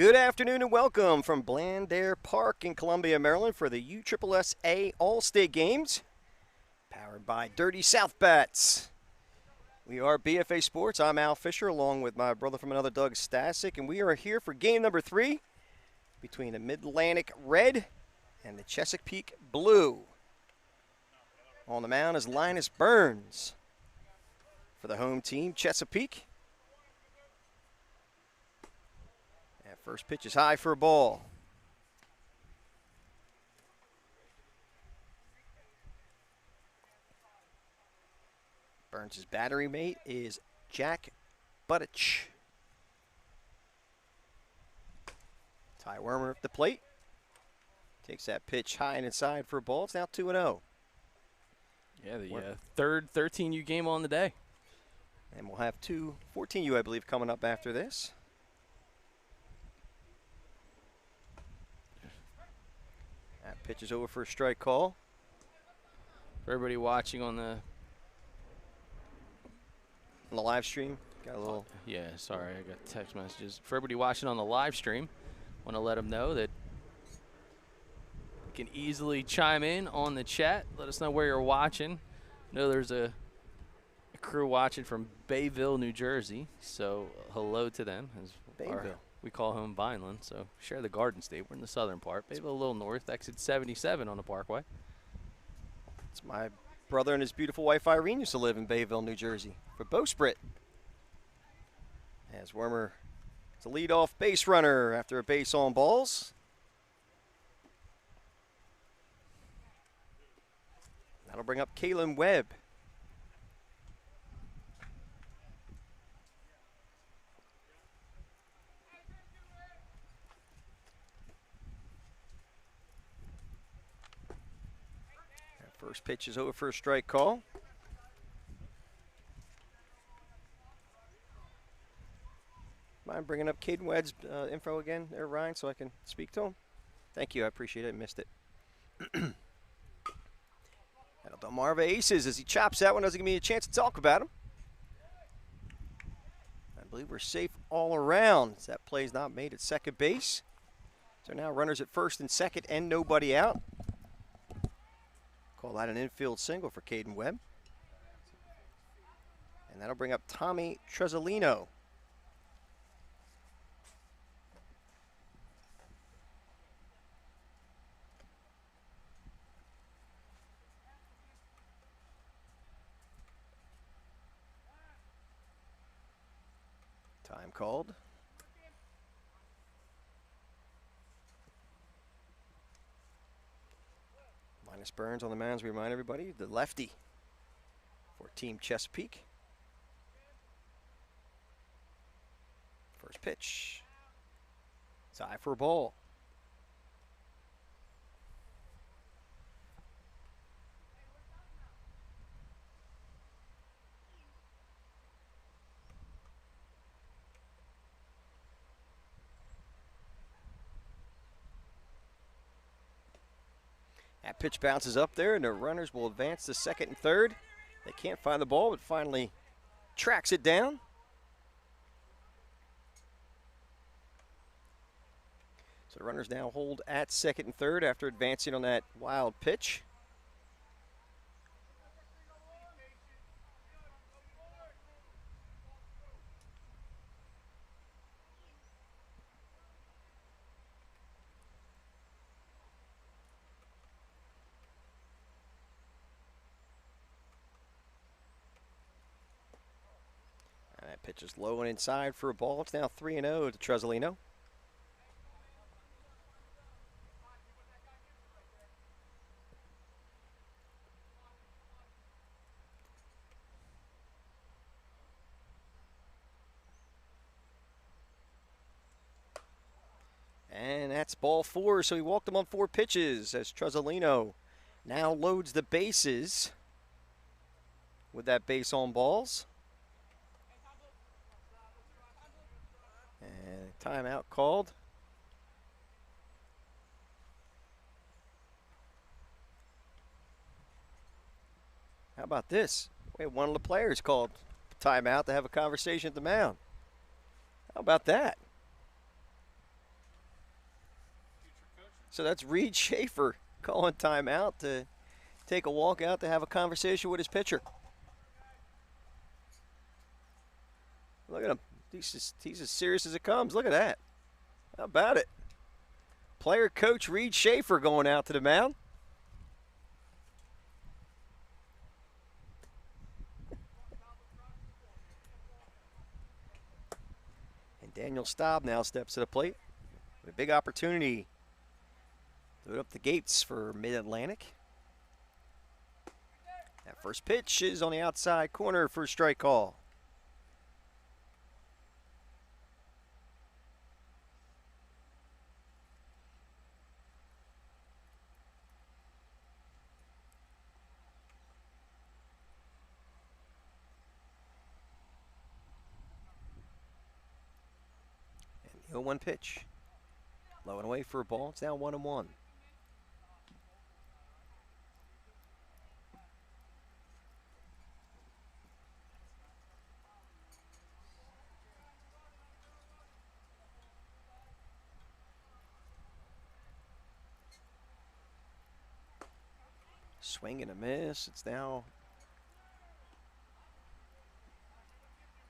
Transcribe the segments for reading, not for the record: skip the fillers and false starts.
Good afternoon and welcome from Blandare Park in Columbia, Maryland for the USSSA All-State Games, powered by Dirty South Bats. We are BFA Sports. I'm Al Fisher along with my brother from another, Doug Stasic, and we are here for game number 3 between the Mid-Atlantic Red and the Chesapeake Blue. On the mound is Linus Burns for the home team, Chesapeake. First pitch is high for a ball. Burns' battery mate is Jack Buttich. Ty Wormer at the plate. Takes that pitch high and inside for a ball. It's now 2-0. Yeah, the third 13U game on the day. And we'll have two 14U, I believe, coming up after this. That pitch is over for a strike call. For everybody watching on the live stream, got a little. Yeah, sorry, I got text messages. For everybody watching on the live stream, want to let them know that you can easily chime in on the chat. Let us know where you're watching. I know there's a crew watching from Bayville, New Jersey, so hello to them. Bayville. We call home Vineland, so share the Garden State. We're in the southern part. Bayville a little north, exit 77 on the Parkway. It's my brother and his beautiful wife Irene used to live in Bayville, New Jersey for Bowsprit. As Wormer is a leadoff base runner after a base on balls. That'll bring up Kalen Webb. First pitch is over for a strike call. Mind bringing up Caden Webb's info again there, Ryan, so I can speak to him? Thank you, I appreciate it. I missed it. That'll Delmarva aces as he chops that one. Doesn't give me a chance to talk about him. I believe we're safe all around. That play's not made at second base. So now runners at first and second and nobody out. Call that an infield single for Caden Webb. And that'll bring up Tommy Tresolino. Time called. Linus Burns on the mound, as we remind everybody, the lefty for Team Chesapeake. First pitch. It's high for a ball. That pitch bounces up there, and the runners will advance to second and third. They can't find the ball, but finally tracks it down. So the runners now hold at second and third after advancing on that wild pitch. That pitch is low and inside for a ball. It's now 3-0 to Tresolino. And that's ball 4, so he walked him on 4 pitches as Tresolino now loads the bases with that base on balls. And timeout called. How about this? We had one of the players called timeout to have a conversation at the mound. How about that? So that's Reed Schaefer calling timeout to take a walk out to have a conversation with his pitcher. Look at him. He's as serious as it comes. Look at that. How about it? Player coach Reed Schaefer going out to the mound. And Daniel Staub now steps to the plate with a big opportunity to open up the gates for Mid-Atlantic. That first pitch is on the outside corner for a strike call. And the 0-1 pitch. Low and away for a ball. It's now 1-1. Swing and a miss. It's now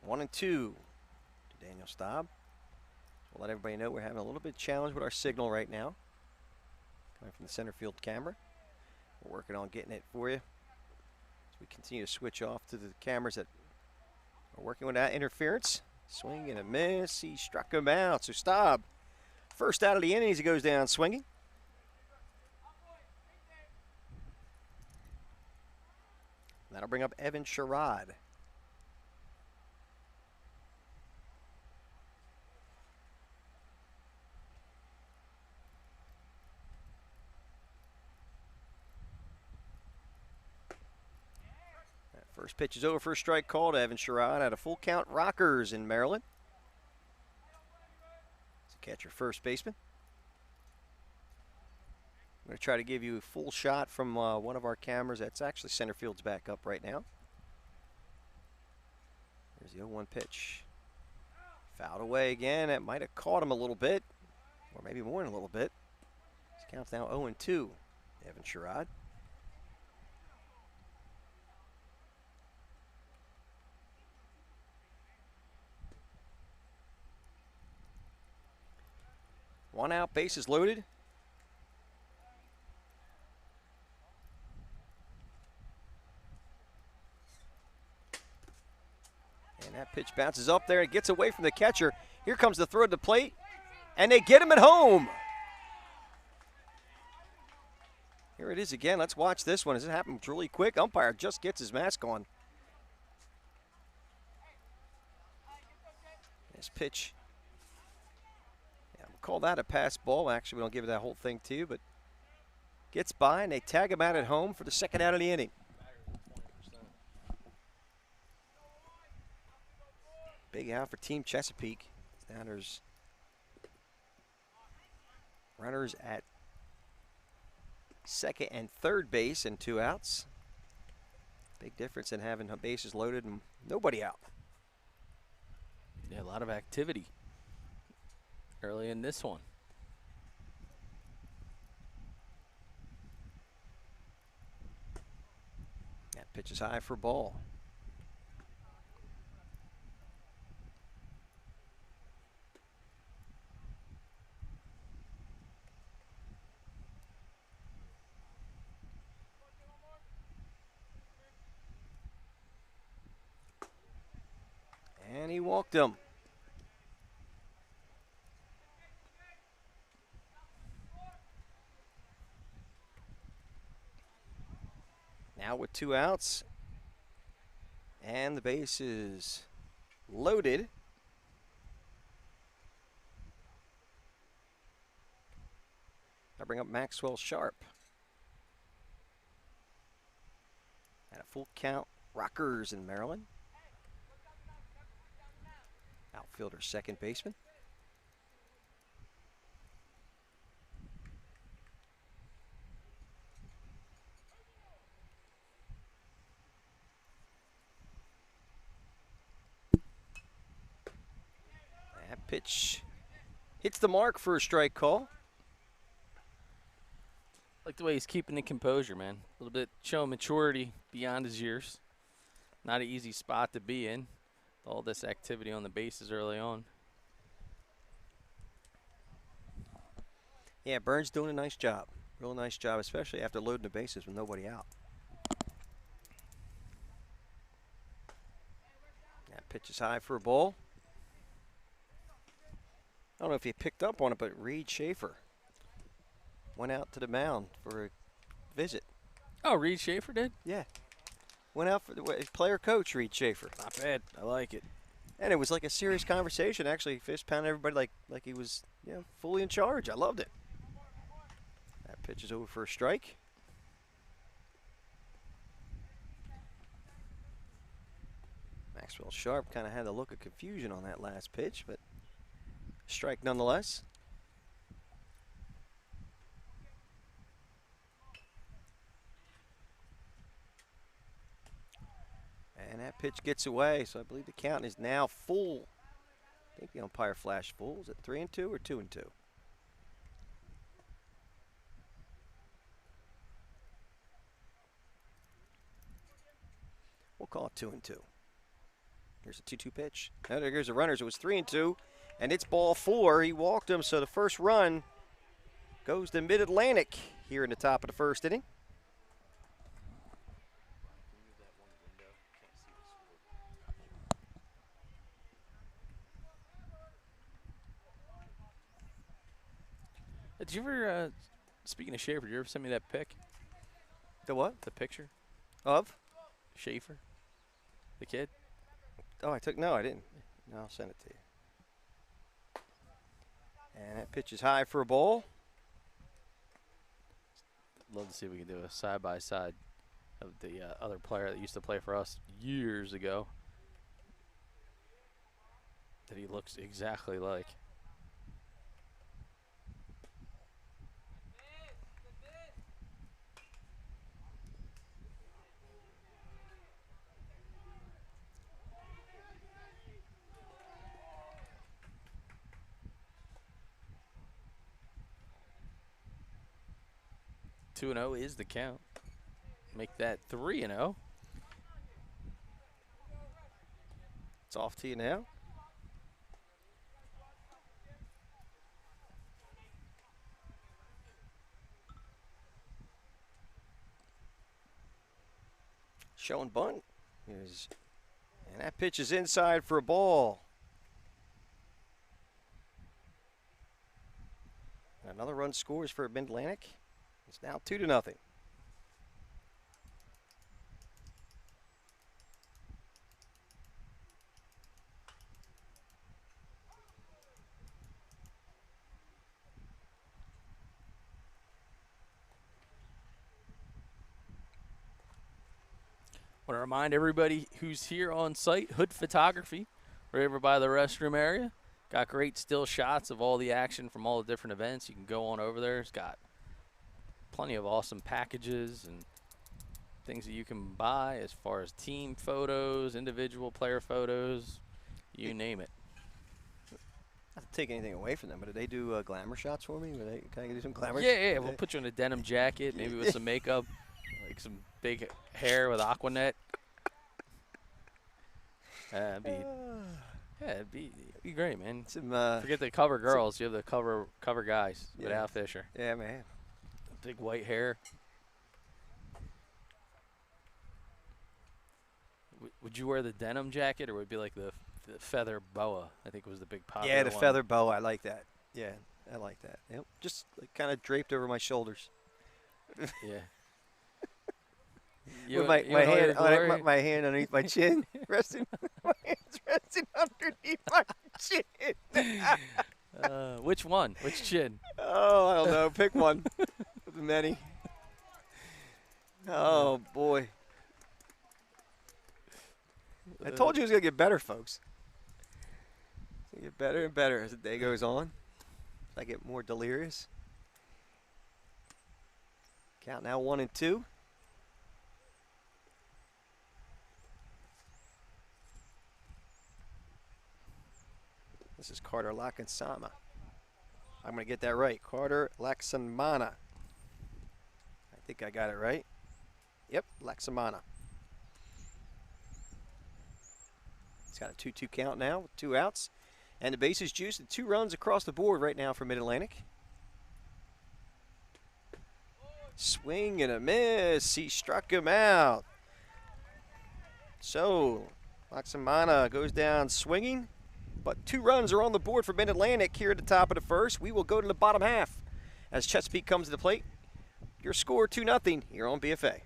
1-2 to Daniel Staub. We'll let everybody know we're having a little bit of challenge with our signal right now. Coming from the center field camera. We're working on getting it for you as we continue to switch off to the cameras that are working without interference. Swing and a miss. He struck him out. So Staub, first out of the innings, he goes down swinging. That'll bring up Evan Sherrod. That first pitch is over for a strike call to Evan Sherrod at a full count Rockers in Maryland. It's a catcher first baseman. I'm going to try to give you a full shot from one of our cameras. That's actually center field's back up right now. There's the 0-1 pitch. Fouled away again. That might have caught him a little bit, or maybe more than a little bit. This count's now 0-2. Evan Sherrod. One out, bases loaded. And that pitch bounces up there and gets away from the catcher. Here comes the throw to the plate, and they get him at home. Here it is again. Let's watch this one. As it happens really quick. Umpire just gets his mask on. This pitch. Yeah, we'll call that a pass ball. Actually, we don't give that whole thing to you, but gets by, and they tag him out at home for the second out of the inning. Big out for Team Chesapeake. Now there's runners at second and third base and 2 outs. Big difference in having bases loaded and nobody out. Yeah, a lot of activity early in this one. That pitch is high for a ball. And he walked him. Now with 2 outs. And the base is loaded. I bring up Maxwell Sharp. At a full count, Rockers in Maryland. Outfielder, second baseman. That pitch hits the mark for a strike call. Like the way he's keeping the composure, man. A little bit showing maturity beyond his years. Not an easy spot to be in. All this activity on the bases early on. Yeah, Burns doing a nice job. Real nice job, especially after loading the bases with nobody out. That pitch is high for a ball. I don't know if he picked up on it, but Reed Schaefer went out to the mound for a visit. Oh, Reed Schaefer did? Yeah. Went out for the player coach, Reed Schaefer. Not bad. I like it. And it was like a serious conversation, actually. Fist pounding everybody like he was fully in charge. I loved it. That pitch is over for a strike. Maxwell Sharp kind of had a look of confusion on that last pitch, but strike nonetheless. And that pitch gets away, so I believe the count is now full. I think the umpire flashed full. Is it 3-2 or 2-2? We'll call it 2-2. Here's a 2-2 pitch. Now there goes the runners. It was 3-2, and it's ball 4. He walked him, so the first run goes to Mid-Atlantic here in the top of the first inning. Did you ever, speaking of Schaefer, did you ever send me that pic? The what? The picture? Of? Schaefer? The kid? Oh, I didn't. No, I'll send it to you. And that pitch is high for a ball. Love to see if we can do a side-by-side of the other player that used to play for us years ago that he looks exactly like. Two and 0 is the count. Make that 3-0. It's off to you now. Showing bunt. And that pitch is inside for a ball. Another run scores for Mid-Atlantic. It's now 2-0. Want to remind everybody who's here on site, Hood Photography, right over by the restroom area. Got great still shots of all the action from all the different events. You can go on over there. It's got plenty of awesome packages and things that you can buy as far as team photos, individual player photos, you name it. Not to take anything away from them, but do they do glamour shots for me? Can I do some glamour? Yeah, we'll put you in a denim jacket, maybe with some makeup, like some big hair with Aquanet. It'd be great, man. Some, Forget the cover girls, you have the cover guys with Al Fisher. Yeah, man. Big white hair. Would you wear the denim jacket, or would it be like the feather boa? I think was the big popular Yeah, the one. feather boa. I like that. Yeah, I like that. Yep. Just like, kind of draped over my shoulders. Yeah. With my hand underneath my chin, my hands resting underneath my chin. Which one? Which chin? Oh, I don't know. Pick one of the many. Oh boy! I told you it was gonna get better, folks. It's gonna get better and better as the day goes on. I get more delirious. Count now 1-2. This is Carter Lakansama. I'm going to get that right. Carter Laksamana. I think I got it right. Yep, Laxamana. It's got a 2-2 count now with 2 outs. And the bases juiced and 2 runs across the board right now for Mid-Atlantic. Swing and a miss. He struck him out. So, Laxamana goes down swinging. But 2 runs are on the board for Mid-Atlantic here at the top of the first. We will go to the bottom half as Chesapeake comes to the plate. Your score 2-0 here on BFA.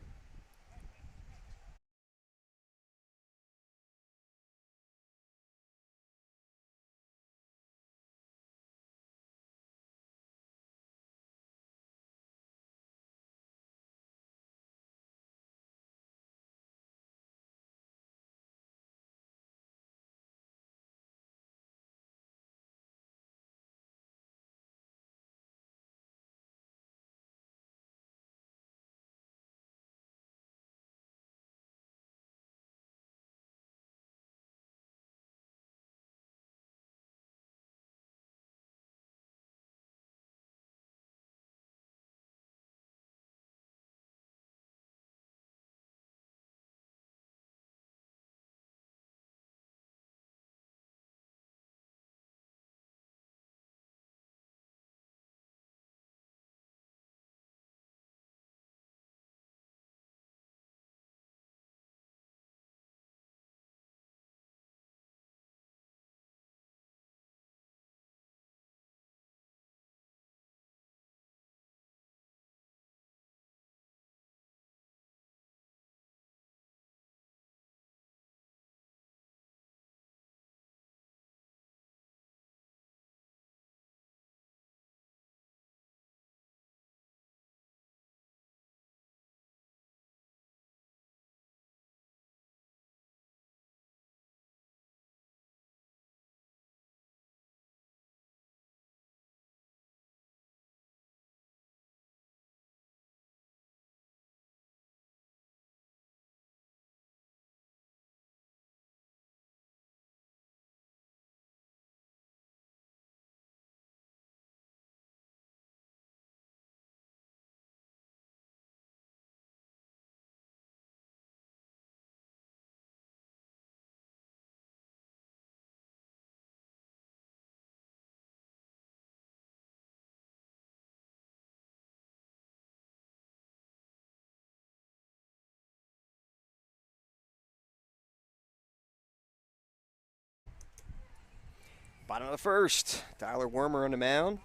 Bottom of the first, Tyler Wormer on the mound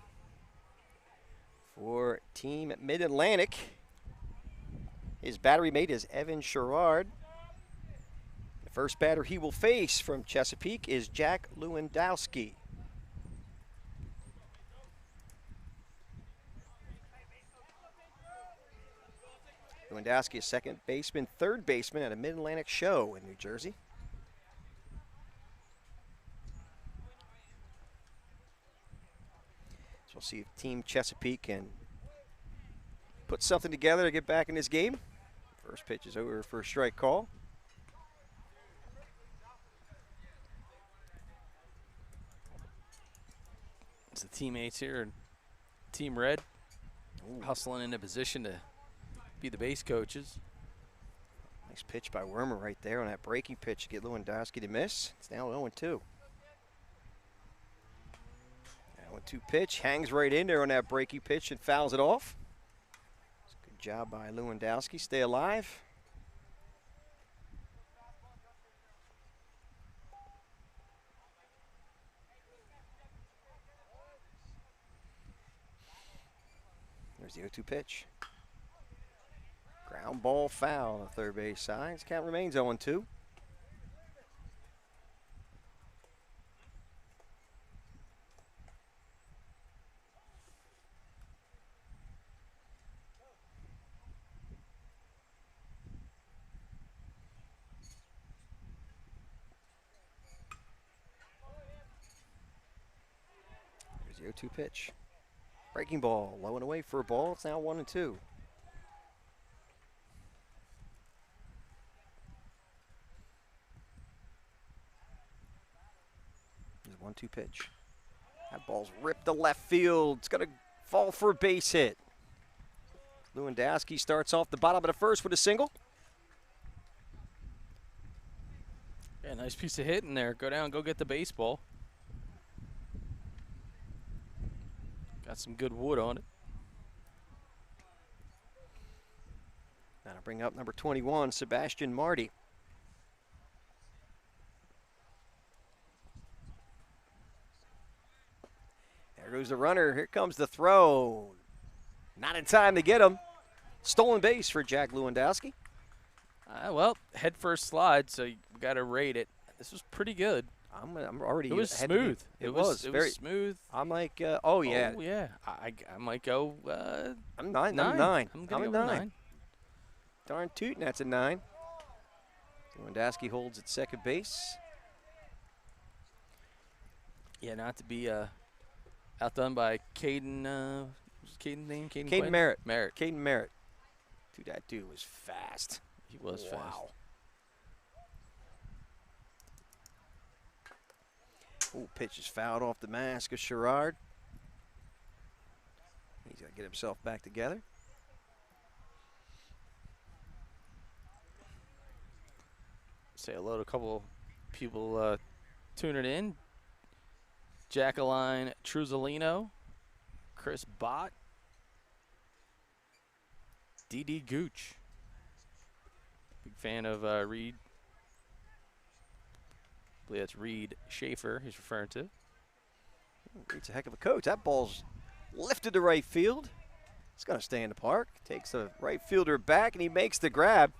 for Team Mid-Atlantic. His battery mate is Evan Sherrard. The first batter he will face from Chesapeake is Jack Lewandowski. Lewandowski is second baseman, third baseman at a Mid-Atlantic show in New Jersey. So we'll see if Team Chesapeake can put something together to get back in this game. First pitch is over for a strike call. It's the teammates here, Team Red, Ooh. hustling into position to be the base coaches. Nice pitch by Wormer right there on that breaking pitch to get Lewandowski to miss. It's now 0-2. 0-2 pitch, hangs right in there on that breaking pitch and fouls it off. It's a good job by Lewandowski. Stay alive. There's the 0-2 pitch. Ground ball foul on the third base side. His count remains 0-2. There's the 0-2 pitch. Breaking ball, low and away for a ball. It's now 1-2. There's a 1-2 pitch. That ball's ripped to left field. It's going to fall for a base hit. Lewandowski starts off the bottom of the first with a single. Yeah, nice piece of hitting there. Go down, go get the baseball. Got some good wood on it. That'll bring up number 21, Sebastian Marty. There goes the runner. Here comes the throw. Not in time to get him. Stolen base for Jack Lewandowski. Well, head first slide, so you got to rate it. This was pretty good. I'm already. It was smooth. It was very smooth. I'm like, oh yeah. Oh yeah. I might go. I'm 9. Nine. I'm 9. I'm gonna I'm go a 9. 9. Darn tootin', that's a 9. Lewandowski holds at second base. Yeah, not to be outdone by Caden. What's Caden's name? Caden Merritt. Merritt. Caden Merritt. Dude, that dude was fast. He was fast. Wow. Oh, pitch is fouled off the mask of Sherrard. He's got to get himself back together. Say hello to a couple people tuning in. Jacqueline Truzolino, Chris Bott, D.D. Gooch. Big fan of Reed. I believe that's Reed Schaefer he's referring to. Reed's a heck of a coach. That ball's lifted to right field. It's going to stay in the park. Takes the right fielder back, and he makes the grab.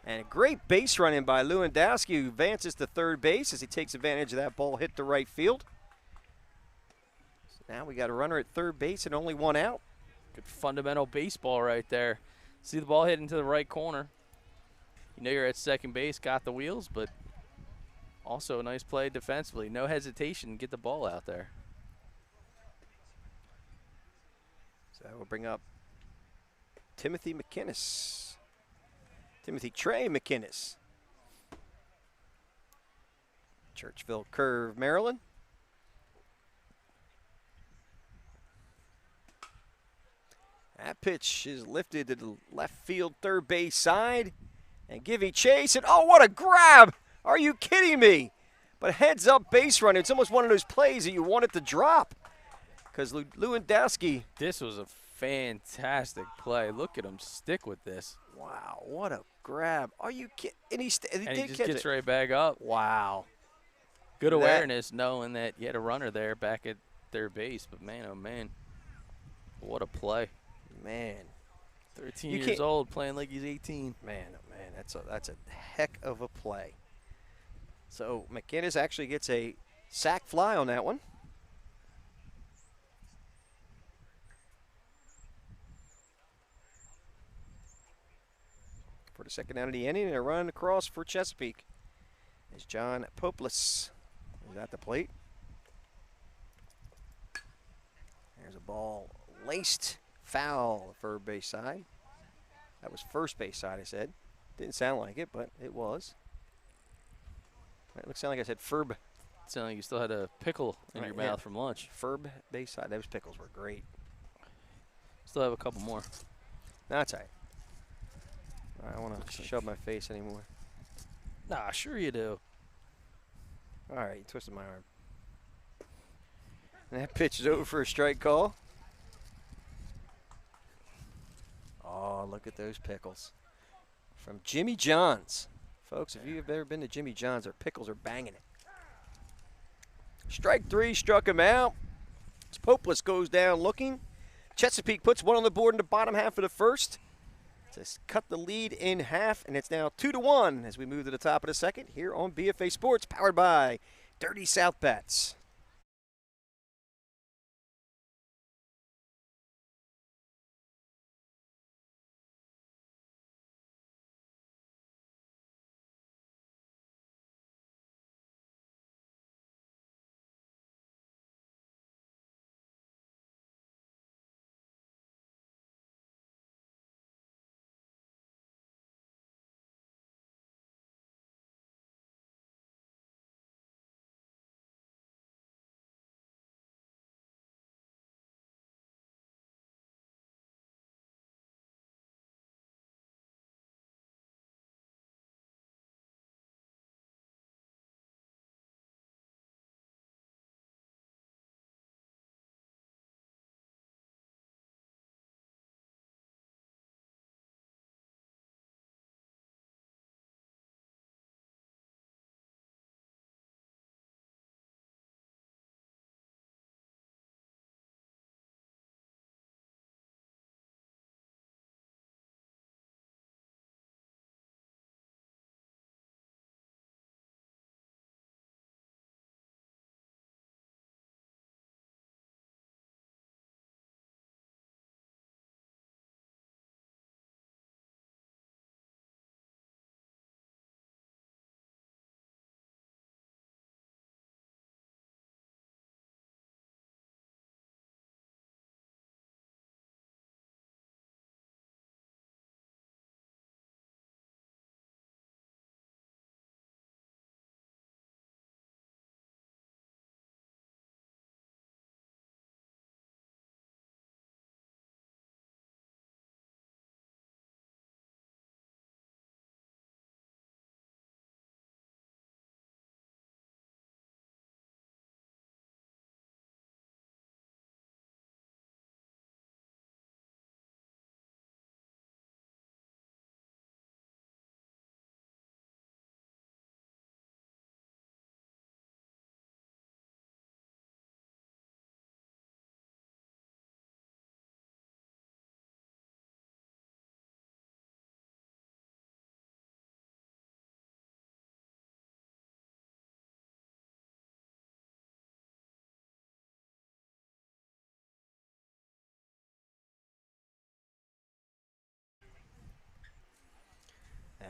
And a great base running by Lewandowski, who advances to third base as he takes advantage of that ball hit to right field. So now we got a runner at third base and only one out. Good fundamental baseball right there. See the ball hit into the right corner. You know you're at second base, got the wheels, but also a nice play defensively. No hesitation, get the ball out there. So that will bring up Timothy Trey McInnes. Churchville Curve, Maryland. That pitch is lifted to the left field third base side and giving chase. And oh, what a grab! Are you kidding me? But heads up base running. It's almost one of those plays that you want it to drop because Lewandowski. This was a fantastic play. Look at him stick with this. Wow, what a grab. Are you kidding? And he just catch gets it. right back up. Wow. Good awareness knowing that you had a runner there back at third base. But, man, oh, man, what a play. Man. 13 years old playing like he's 18. Man, oh, man, that's a heck of a play. So McInnes actually gets a sac fly on that one. For the second out of the inning, and a run across for Chesapeake. As John Popeless is at the plate. There's a ball laced foul third base side. That was first base side, I said. Didn't sound like it, but it was. It looks like I said Ferb. It sounded like you still had a pickle in your mouth from lunch. Ferb base side. Those pickles were great. Still have a couple more. No, that's all right. I don't want to shove my face anymore. Nah, sure you do. All right, you twisted my arm. And that pitch is over for a strike call. Oh, look at those pickles. From Jimmy John's. Folks, if you have ever been to Jimmy John's, their pickles are banging it. Strike 3, struck him out. Popeless goes down looking. Chesapeake puts one on the board in the bottom half of the first. Just cut the lead in half, and it's now 2-1 as we move to the top of the second here on BFA Sports, powered by Dirty South Bets.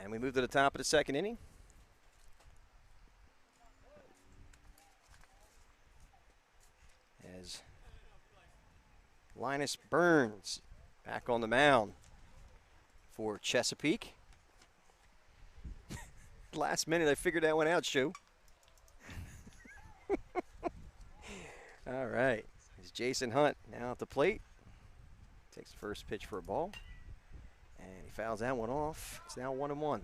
And we move to the top of the second inning. As Linus Burns back on the mound for Chesapeake. Last minute, I figured that one out, Shu. All right. It's Jason Hunt now at the plate. Takes the first pitch for a ball. And he fouls that one off. It's now 1-1.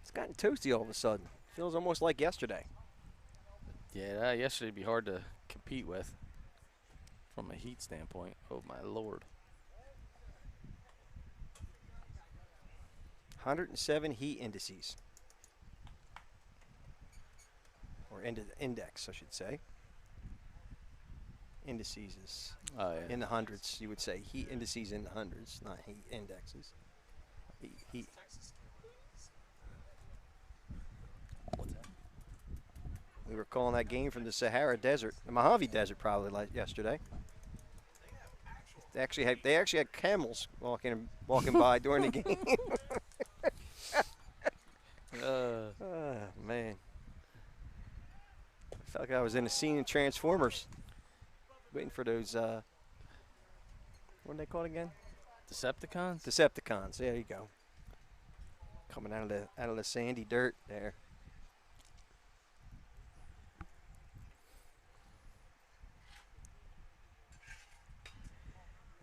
It's gotten toasty all of a sudden. Feels almost like yesterday. Yeah, yesterday would be hard to compete with from a heat standpoint. Oh, my Lord. 107 heat indices. Or index, I should say. Indices is in the hundreds, you would say. Heat indices in the hundreds, not heat indexes. Heat. What's that? We were calling that game from the Sahara Desert, the Mojave Desert, probably like yesterday. They actually had camels walking by during the game. Man. I felt like I was in a scene in Transformers. Waiting for those, what are they called again? Decepticons? Decepticons, there you go. Coming out of the sandy dirt there.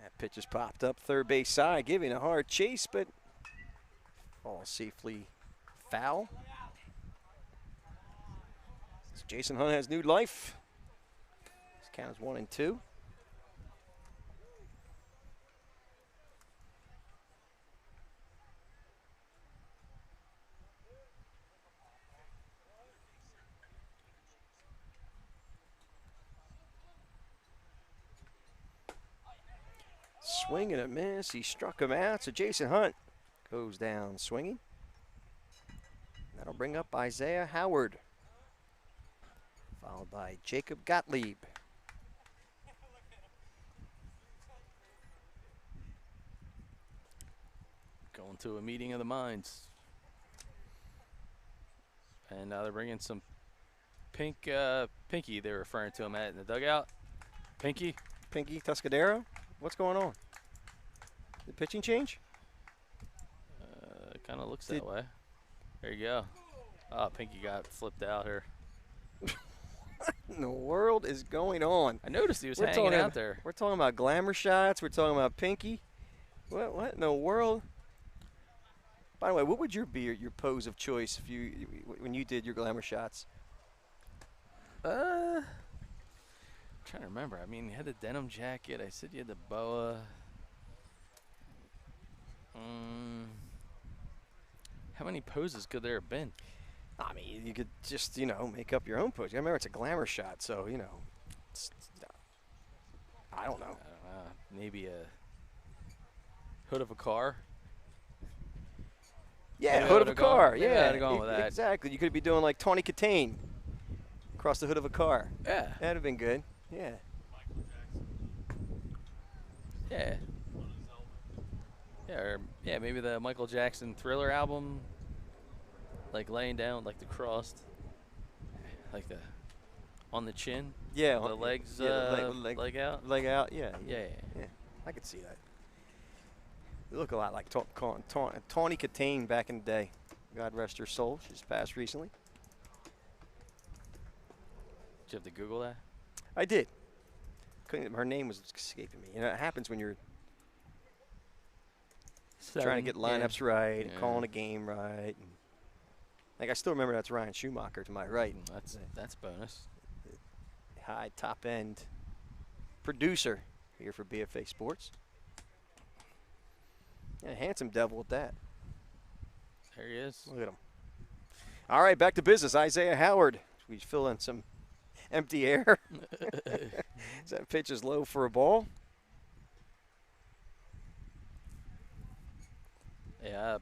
That pitch has popped up third base side, giving a hard chase, but falls safely foul. So Jason Hunt has new life. This count is 1-2. Swing and a miss. He struck him out, so Jason Hunt goes down swinging. That'll bring up Isaiah Howard, followed by Jacob Gottlieb. Going to a meeting of the minds. And now they're bringing some Pinky, they're referring to him at in the dugout. Pinky Tuscadero? What's going on? The pitching change? It kind of looks that way. There you go. Oh, Pinky got flipped out here. What in the world is going on? I noticed he was hanging out there. We're talking about glamour shots. We're talking about Pinky. What in the world? By the way, what would be your pose of choice if when you did your glamour shots? I'm trying to remember. I mean, you had the denim jacket. I said you had the boa. How many poses could there have been? I mean, you could just, make up your own pose. I remember it's a glamour shot, so, I don't know. Maybe a hood of a car. Yeah, hood of a car. Yeah, Yeah, I'd have gone with that. Exactly. You could be doing like Tawny Katane across the hood of a car. Yeah. That'd have been good. Yeah. Yeah. Yeah, maybe the Michael Jackson Thriller album, like laying down, like the crossed, like the on the chin. Yeah. The legs, leg out. Leg out. Yeah. Yeah. I could see that. You look a lot like Tawny Katane back in the day. God rest her soul. She's passed recently. Did you have to Google that? I did. Her name was escaping me. It happens when you're trying to get lineups right and calling a game right. And I still remember that's Ryan Schumacher to my right. That's bonus. High top end producer here for BFA Sports. Yeah, handsome devil at that. There he is. Look at him. All right, back to business. Isaiah Howard. We fill in some empty air. That pitch is low for a ball. Yeah,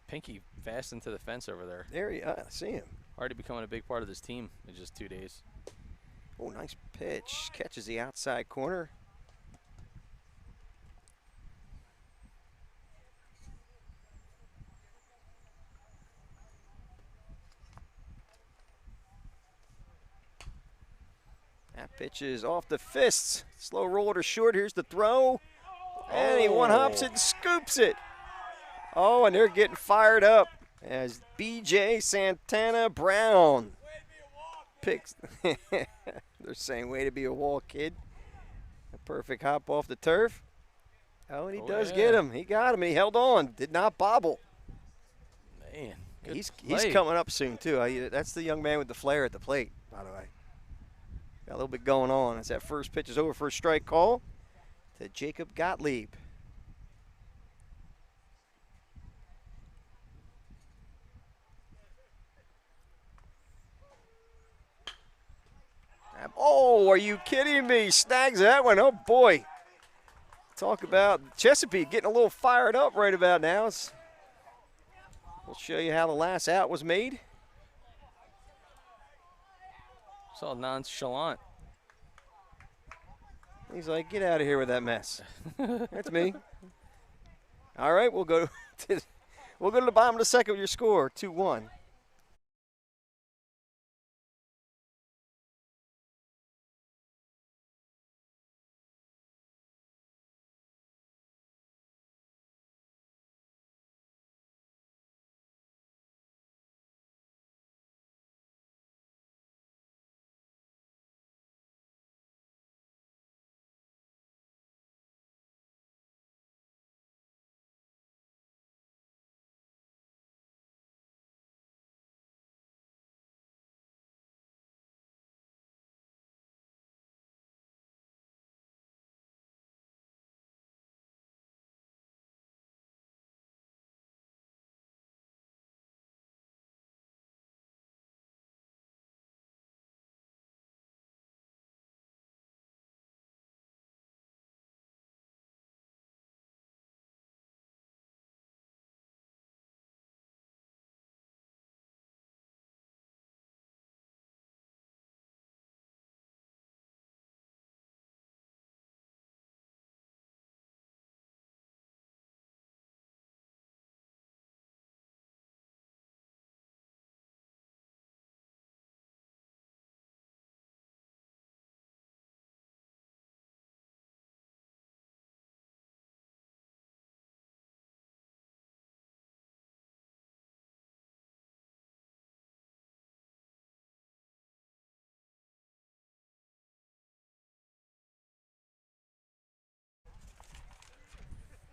Pinky fast into the fence over there. There he is. I see him. Already becoming a big part of this team in just 2 days. Oh, nice pitch. Catches the outside corner. That pitch is off the fists. Slow roller to short. Here's the throw. And he one-hops it and scoops it. Oh, and they're getting fired up as B.J. Santana Brown picks. They're saying, way to be a walk, kid. A perfect hop off the turf. Oh, and he does get him. He got him, and he held on. Did not bobble. Man, He's coming up soon, too. That's the young man with the flare at the plate, by the way. Got a little bit going on as that first pitch is over for a strike call to Jacob Gottlieb. Oh, are you kidding me? Snags that one. Oh, boy. Talk about Chesapeake getting a little fired up right about now. We'll show you how the last out was made. It's all nonchalant. He's like, get out of here with that mess. That's me. All right, we'll go to the bottom of the second with your score, 2-1.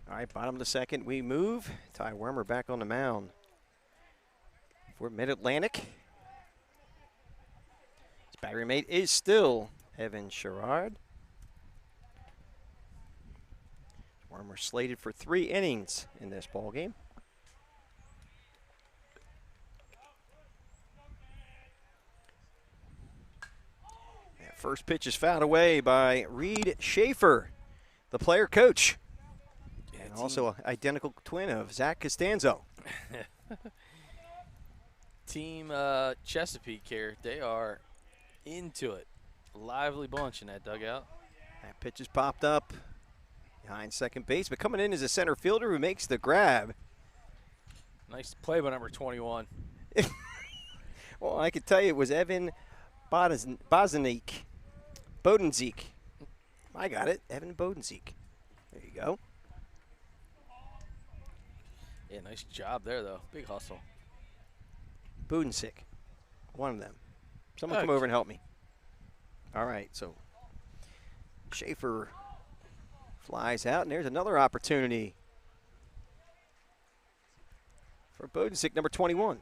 All right, bottom of the second, we move. Ty Wormer back on the mound for Mid-Atlantic. His battery mate is still Evan Sherrard. Wormer slated for 3 innings in this ballgame. That first pitch is fouled away by Reed Schaefer, the player coach. And also an identical twin of Zach Costanzo. Team Chesapeake here, they are into it. Lively bunch in that dugout. That pitch is popped up behind second base, but coming in is a center fielder who makes the grab. Nice play by number 21. Well, I could tell you it was Evan Bodenziek. I got it, Evan Bodenziek. There you go. Yeah, nice job there, though. Big hustle. Budensick, one of them. Someone come over and help me. All right, so Schaefer flies out, and there's another opportunity for Budensick, number 21.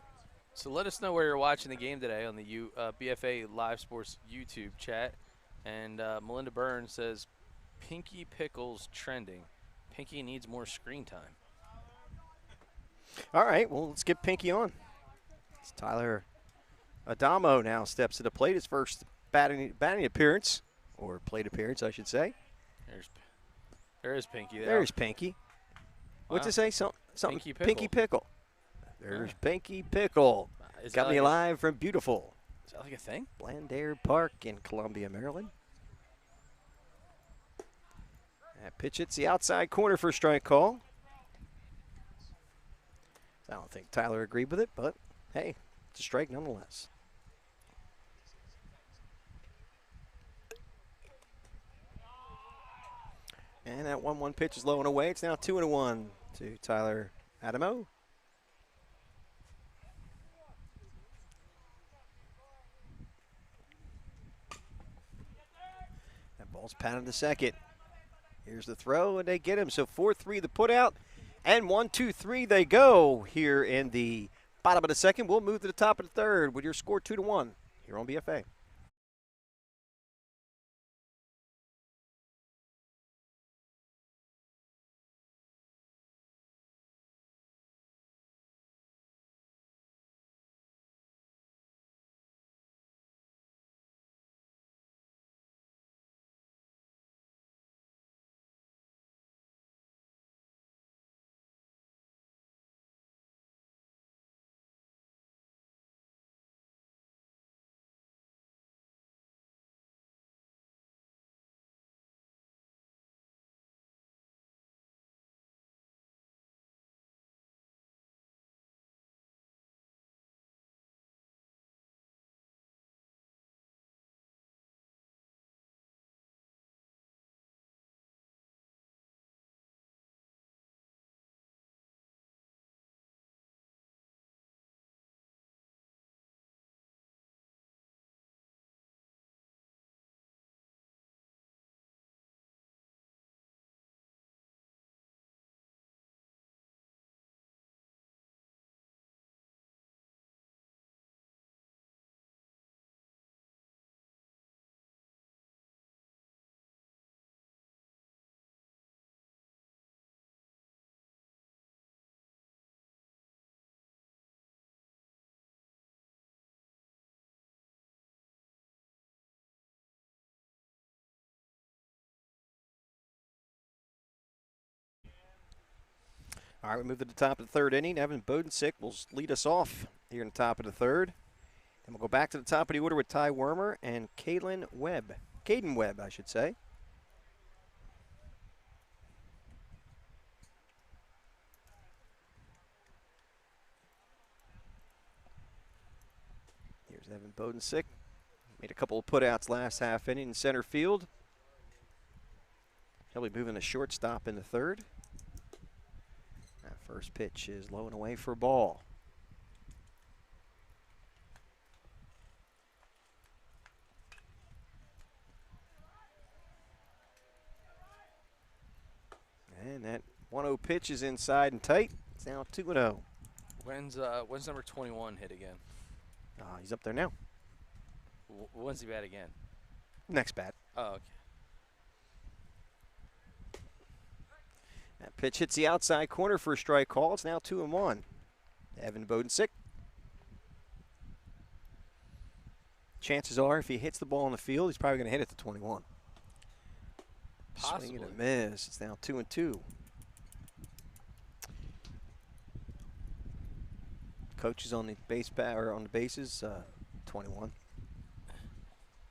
So let us know where you're watching the game today on the BFA Live Sports YouTube chat. And Melinda Burns says, Pinky Pickles trending. Pinky needs more screen time. All right, well, let's get Pinky on. It's Tyler Adamo now steps to the plate. His first batting appearance, or plate appearance, I should say. There's Pinky there. There's Pinky. Wow. What's it say? Something. Pinky Pickle. Pinky Pickle. There's Pinky Pickle. Got me live from beautiful. Is that like a thing? Blandair Park in Columbia, Maryland. That pitch hits the outside corner for a strike call. I don't think Tyler agreed with it, but hey, it's a strike nonetheless. And that 1-1 pitch is low and away. It's now 2-1 to Tyler Adamo. That ball's pounded to second. Here's the throw, and they get him. So 4-3 the put out, and 1-2-3 they go here in the bottom of the second. We'll move to the top of the third with your score 2-1 here on BFA. All right, we move to the top of the third inning. Evan Bodensick will lead us off here in the top of the third. Then we'll go back to the top of the order with Ty Wormer and Caden Webb, I should say. Here's Evan Bodensick. Made a couple of putouts last half inning in center field. He'll be moving a shortstop in the third. That first pitch is low and away for a ball. And that 1-0 pitch is inside and tight. It's now 2-0. When's number 21 hit again? He's up there now. When's he bat again? Next bat. Oh, okay. That pitch hits the outside corner for a strike call. It's now 2-1. Evan Bodensick. Chances are, if he hits the ball in the field, he's probably going to hit it to 21. Possibly. Swing and a miss. It's now 2-2. Coaches on the on the bases, 21. How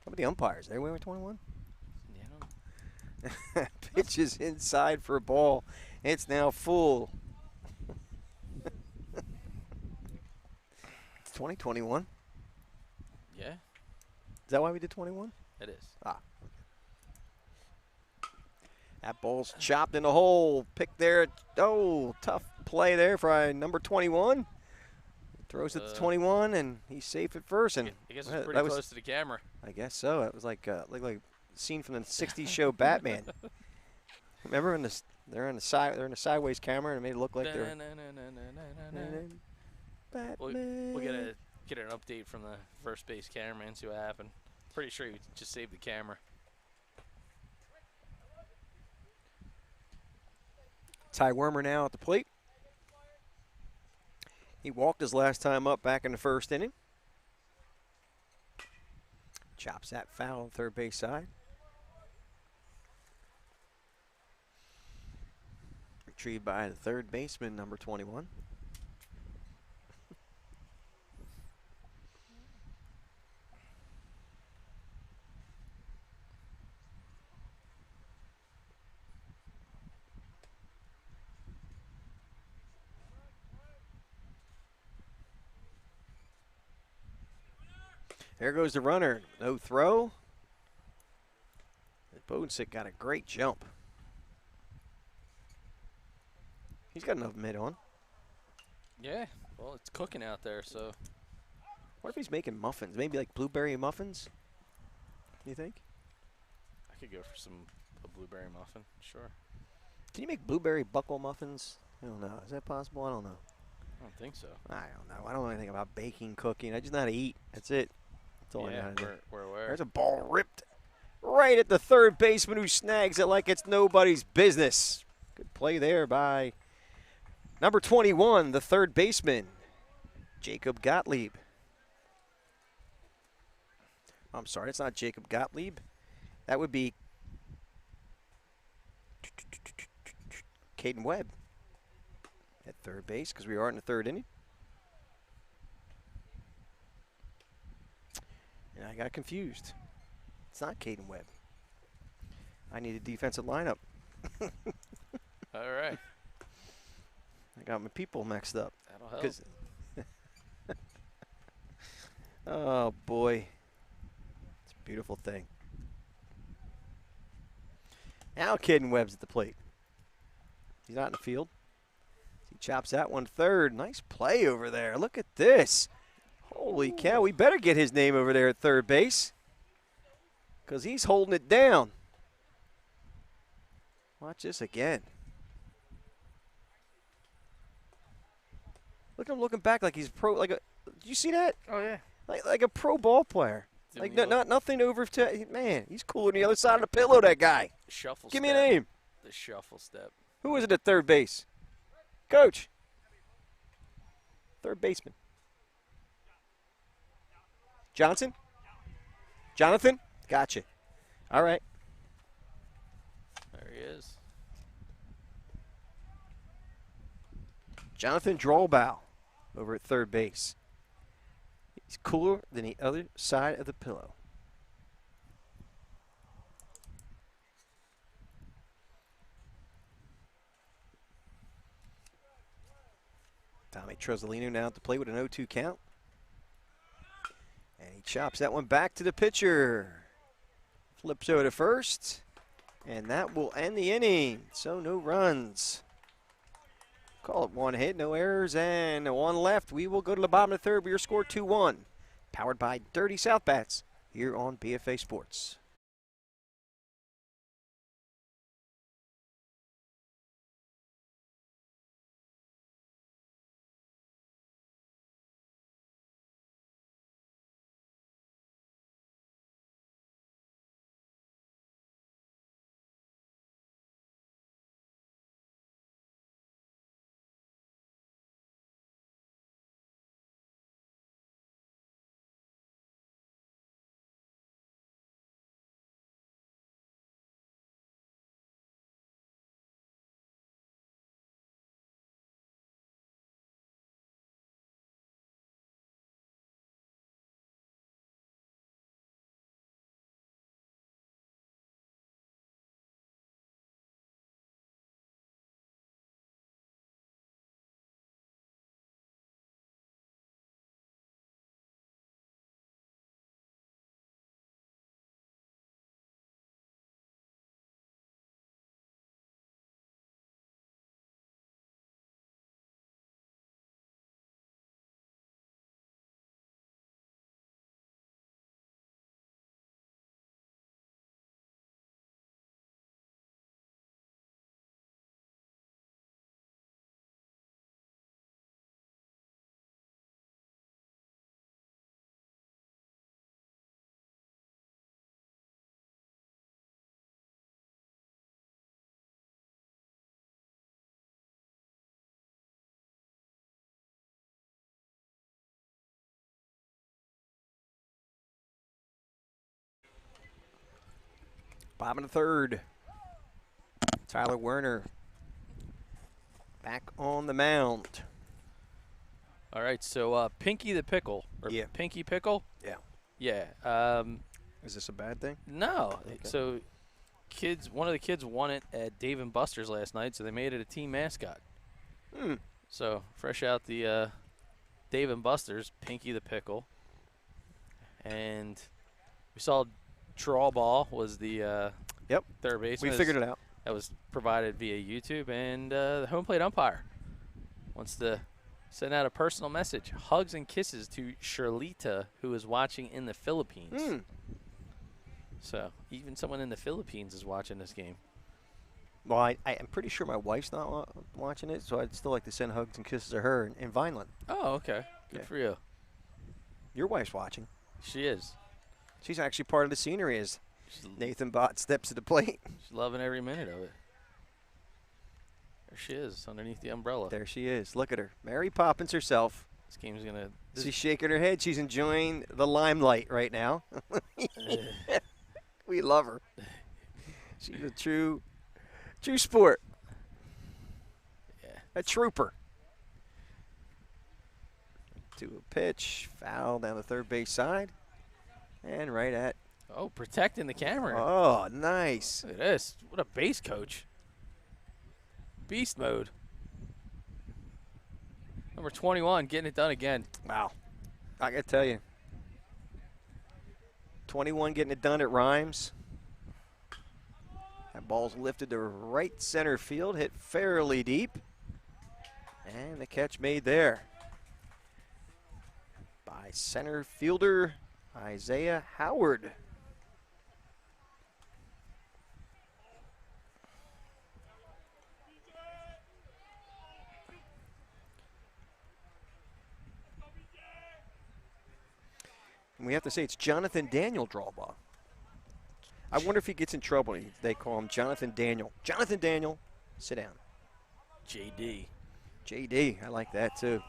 about the umpires? They away with 21? Yeah. Pitch is inside for a ball. It's now full. It's 2021. Yeah. Is that why we did 21? It is. That ball's chopped in the hole. Pick there. Oh, tough play there for number 21. Throws it to 21, and he's safe at first. And I guess it's pretty close to the camera. I guess so. It was like a scene from the '60s show Batman. Remember when they're in a sideways camera and it made it look like they're. Batman. We'll get an update from the first base cameraman, see what happened. Pretty sure he just saved the camera. Ty Wormer now at the plate. He walked his last time up back in the first inning. Chops that foul on third base side. Retrieved by the third baseman, number 21. There goes the runner. No throw. Bodensick got a great jump. He's got enough mitt on. Yeah. Well, it's cooking out there, so. What if he's making muffins? Maybe like blueberry muffins? You think? I could go for a blueberry muffin. Sure. Can you make blueberry buckle muffins? I don't know. Is that possible? I don't know. I don't think so. I don't know. I don't know anything about baking, cooking. I just know how to eat. That's it. That's all I know how to do. Where? There's a ball ripped right at the third baseman who snags it like it's nobody's business. Good play there by number 21, the third baseman, Jacob Gottlieb. I'm sorry, it's not Jacob Gottlieb. That would be Caden Webb at third base because we are in the third inning. And I got confused. It's not Caden Webb. I need a defensive lineup. All right. I got my people mixed up. That'll help. Oh, boy. It's a beautiful thing. Now Caden Webb's at the plate. He's not in the field. He chops that one third. Nice play over there. Look at this. Holy cow. We better get his name over there at third base because he's holding it down. Watch this again. Look at him looking back like he's pro. Did you see that? Oh, yeah. Like a pro ball player. Didn't Like not nothing over. Man, he's cooler than the other side of the pillow. That guy. Shuffle Give step. me a name. The shuffle step. Who is it at third base? Coach. Third baseman. Johnson? Jonathan? Gotcha. All right. There he is. Jonathan Drollbow over at third base. He's cooler than the other side of the pillow. Tommy Trezolino now at the plate with an 0-2 count. And he chops that one back to the pitcher. Flips over to first. And that will end the inning. So no runs. Call it one hit, no errors, and one left. We will go to the bottom of the third. We are scored 2-1. Powered by Dirty South Bats here on BFA Sports. Bottom of the third. Tyler Werner back on the mound. All right, so Pinky the Pickle. Or Yeah. Pinky Pickle? Yeah. Yeah. Is this a bad thing? No. Okay. So one of the kids won it at Dave & Buster's last night, so they made it a team mascot. So fresh out the Dave & Buster's, Pinky the Pickle. And we saw Draw Ball was the third baseman. We figured it out. that was provided via YouTube, and the home plate umpire wants to send out a personal message. Hugs and kisses to Shirlita, who is watching in the Philippines. So even someone in the Philippines is watching this game. Well, I'm pretty sure my wife's not watching it, so I'd still like to send hugs and kisses to her in Vineland. Oh, okay. Good for you. Your wife's watching. She is. She's actually part of the scenery as Nathan Bott steps to the plate. She's loving every minute of it. There she is, underneath the umbrella. There she is. Look at her. Mary Poppins herself. This game's going to... She's shaking her head. She's enjoying the limelight right now. We love her. She's a true sport. Yeah. A trooper. To a pitch. Foul down the third base side. And right at. Oh, protecting the camera. Oh, nice. Look at this. What a base coach. Beast mode. Number 21 getting it done again. Wow. I got to tell you. 21 getting it done at Rhymes. That ball's lifted to right center field, hit fairly deep. And the catch made there by center fielder Isaiah Howard. And we have to say it's Jonathan Daniel draw ball. I wonder if he gets in trouble. They call him Jonathan Daniel. Jonathan Daniel, sit down. JD. JD, I like that too.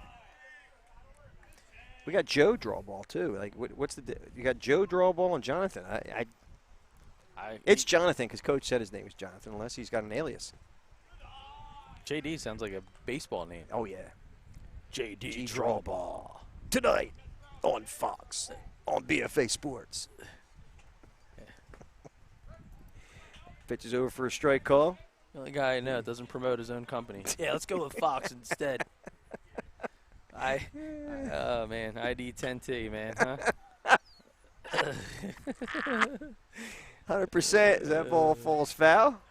We got Joe draw ball too. Like, what's the? You got Joe draw ball and Jonathan. It's Jonathan because Coach said his name is Jonathan, unless he's got an alias. JD sounds like a baseball name. Oh yeah. JD draw ball tonight on Fox on BFA Sports. Pitch is over for a strike call. The only guy I know that doesn't promote his own company. Yeah, let's go with Fox instead. Oh man, ID 10T, man, huh? 100%. That ball falls foul.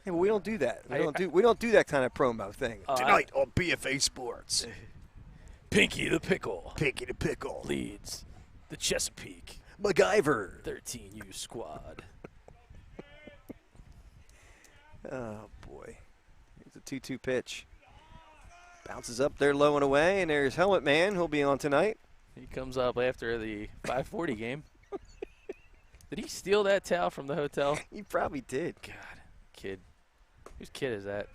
Hey, well, we don't do that. We don't do that kind of promo thing. Tonight on BFA Sports. Pinky the Pickle. Pinky the Pickle leads the Chesapeake MacGyver 13U squad. Oh boy. Here's a 2-2 pitch. Bounces up there low and away, and there's Helmet Man, who'll be on tonight. He comes up after the 5:40 game. Did he steal that towel from the hotel? He probably did. God, kid. Whose kid is that?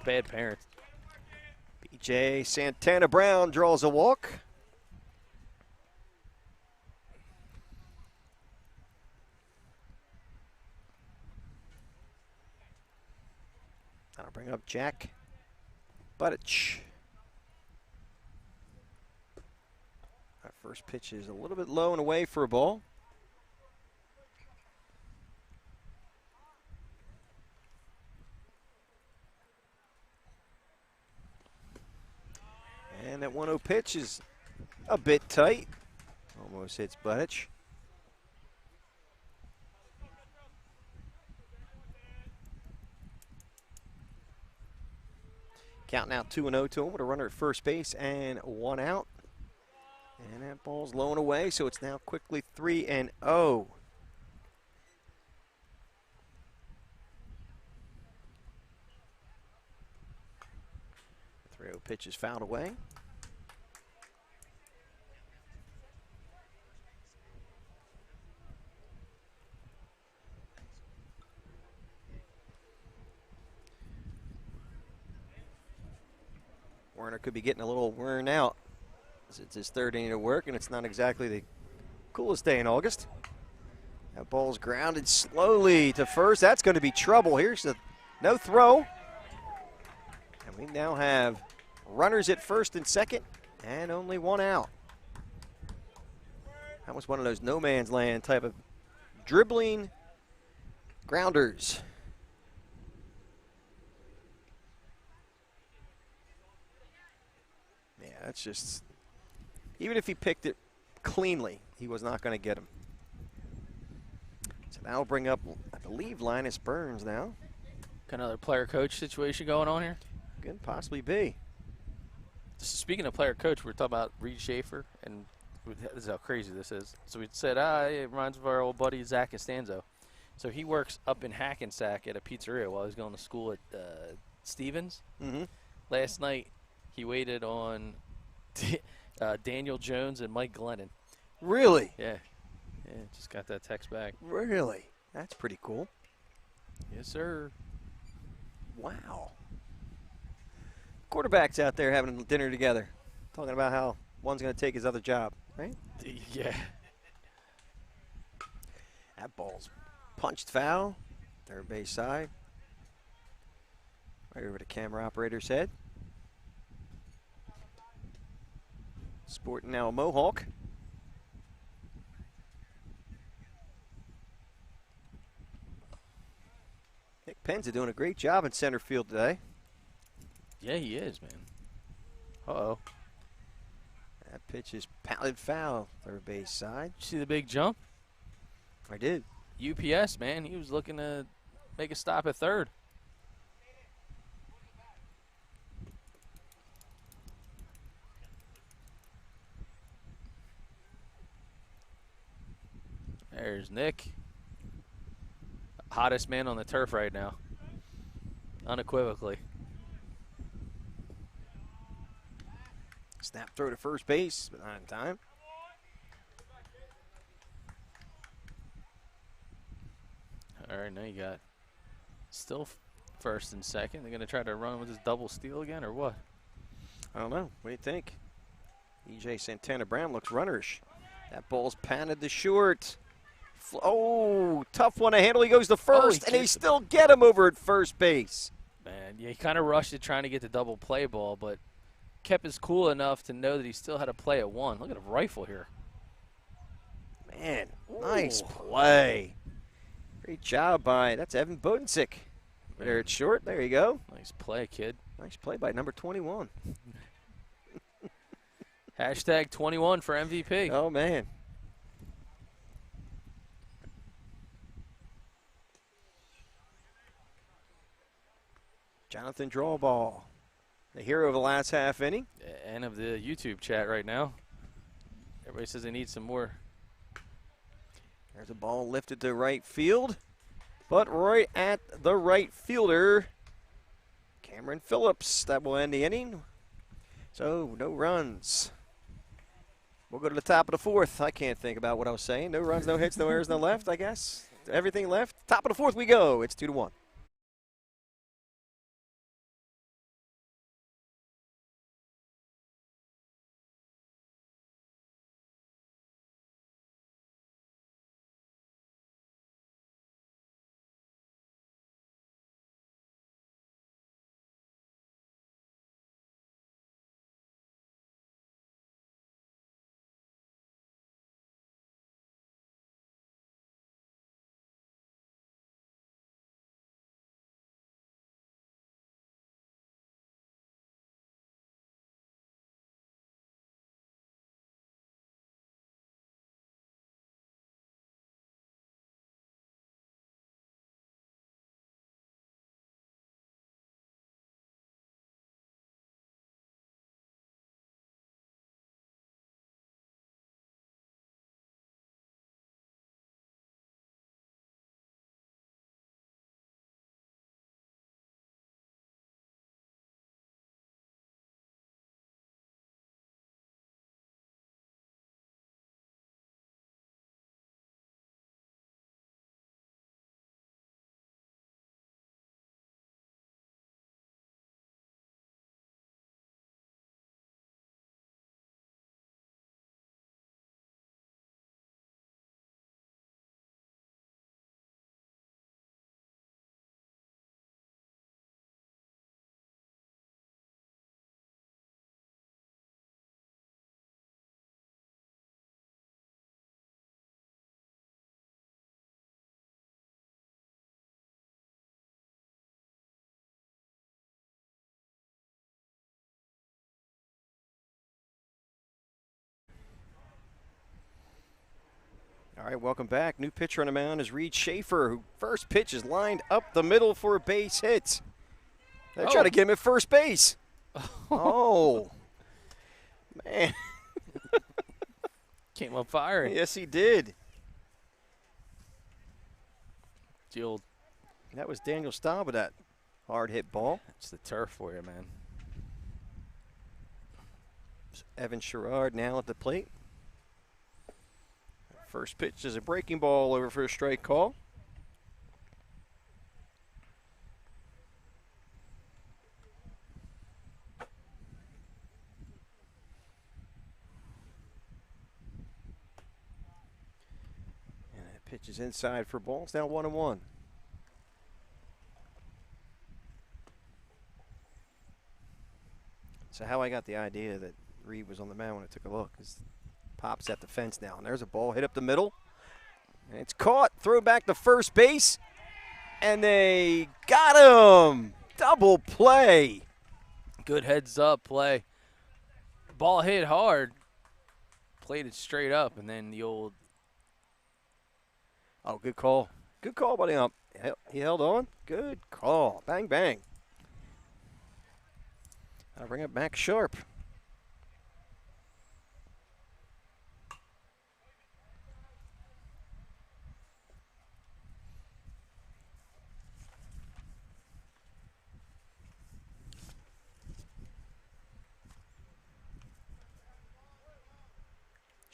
Bad parents. BJ Santana Brown draws a walk. That'll bring up Jack Budich. Our first pitch is a little bit low and away for a ball. And that 1-0 pitch is a bit tight. Almost hits Budich. Count now 2-0 to him with a runner at first base and 1 out. And that ball's low and away, so it's now quickly 3-0. 3-0 pitch is fouled away. Werner could be getting a little worn out as it's his third inning of work, and it's not exactly the coolest day in August. That ball's grounded slowly to first. That's going to be trouble. Here's the no throw. And we now have runners at first and second and only 1 out. That was one of those no man's land type of dribbling grounders. Yeah, that's just, even if he picked it cleanly, he was not going to get him. That'll bring up, I believe, Linus Burns now. Got another player-coach situation going on here. Could possibly be. Speaking of player-coach, we were talking about Reed Schaefer, and this is how crazy this is. So we said, it reminds me of our old buddy Zach Costanzo. So he works up in Hackensack at a pizzeria while he's going to school at Stevens. Mm-hmm. Last night, he waited on Daniel Jones and Mike Glennon. Really? Yeah, just got that text back. Really? That's pretty cool. Yes, sir. Wow. Quarterbacks out there having dinner together, talking about how one's going to take his other job, right? Yeah. That ball's punched foul, third base side. Right over the camera operator's head. Sporting now a mohawk. Nick Penza doing a great job in center field today. Yeah, he is, man. Uh-oh. That pitch is pounded foul, third base side. See the big jump? I did. UPS, man. He was looking to make a stop at third. There's Nick. Hottest man on the turf right now. Unequivocally. Snap throw to first base, but not in time. All right, now you got still first and second. They're going to try to run with this double steal again or what? I don't know. What do you think? EJ Santana Brown looks runnerish. That ball's pounded to short. Oh, tough one to handle. He goes to first, and they still get him over at first base. Man, yeah, he kind of rushed it trying to get the double play ball, but kept his cool enough to know that he still had to play at one. Look at a rifle here. Man, nice play. Great job by, that's Evan Bodensick. There it's short. There you go. Nice play, kid. Nice play by number 21. Hashtag 21 for MVP. Oh, man. Jonathan Drawball, the hero of the last half inning. And of the YouTube chat right now. Everybody says they need some more. There's a ball lifted to right field, but right at the right fielder, Cameron Phillips. That will end the inning. So no runs. We'll go to the top of the fourth. I can't think about what I was saying. No runs, no hits, no errors, no left, I guess. Everything left. Top of the fourth we go. It's 2-1. All right, welcome back. New pitcher on the mound is Reed Schaefer, who first pitch is lined up the middle for a base hit. They're trying to get him at first base. Oh, man. Came up firing. Yes, he did. The old, That was Daniel Staub with that hard hit ball. it's the turf for you, man. Evan Sherrard now at the plate. First pitch is a breaking ball over for a strike call. And that pitch is inside for ball. It's now 1-1. So how I got the idea that Reed was on the mound when I took a look is Pop's at the fence now, and there's a ball hit up the middle. And it's caught, throw back to first base, and they got him. Double play. Good heads up play. Ball hit hard. Played it straight up, and then the old. Oh, good call. Good call by the ump. He held on. Good call. Bang, bang. I'll bring it back sharp.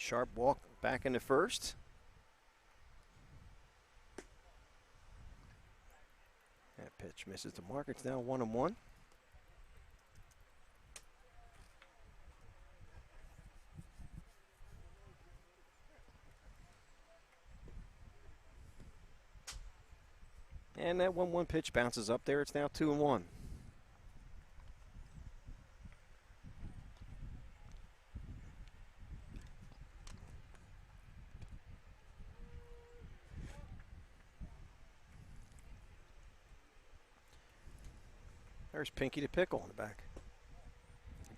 Sharp walk back into first. That pitch misses the mark. It's now 1-1. And that 1-1 pitch bounces up there. It's now 2-1. There's Pinky the Pickle in the back.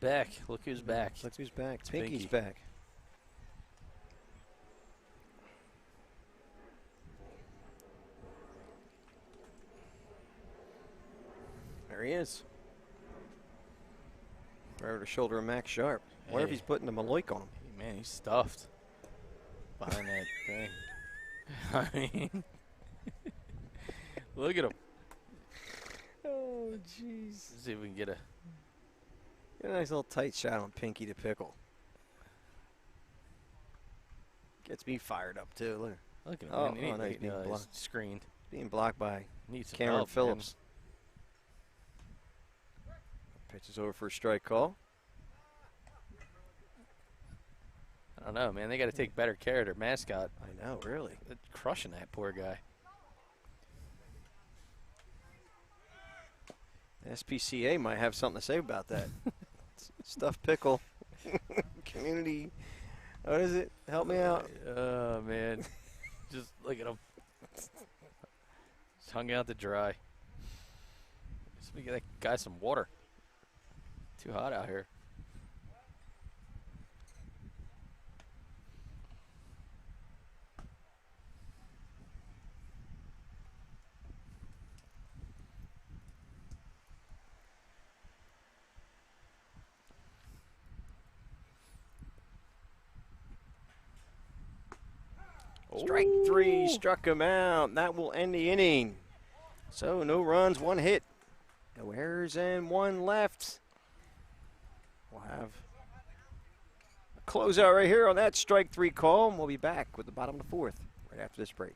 Back. Look who's back. Look who's back. It's Pinky's Pinky. back. There he is. Right over the shoulder of Max Sharp. What if Hey. he's putting the Maloik on him? Man, he's stuffed behind that thing. I mean, look at him. Oh, jeez. See if we can get a. Get a nice little tight shot on Pinky the Pickle. Gets me fired up, too. Look. Look at him. Oh, man. He oh, nice ain't- being he's blocked. screened. Being blocked by Needs some Cameron help, man. Phillips. Pitch is over for a strike call. I don't know, man. They got to take better care of their mascot. I know, really. They're crushing that poor guy. SPCA might have something to say about that. Stuffed pickle. Community. What is it? Help me out. Oh, man. Just look at him. Just hung out to dry. Just get that guy some water. Too hot out here. Strike three, struck him out. That will end the inning. So no runs, one hit. No errors and one left. We'll have a closeout right here on that strike three call, and we'll be back with the bottom of the fourth right after this break.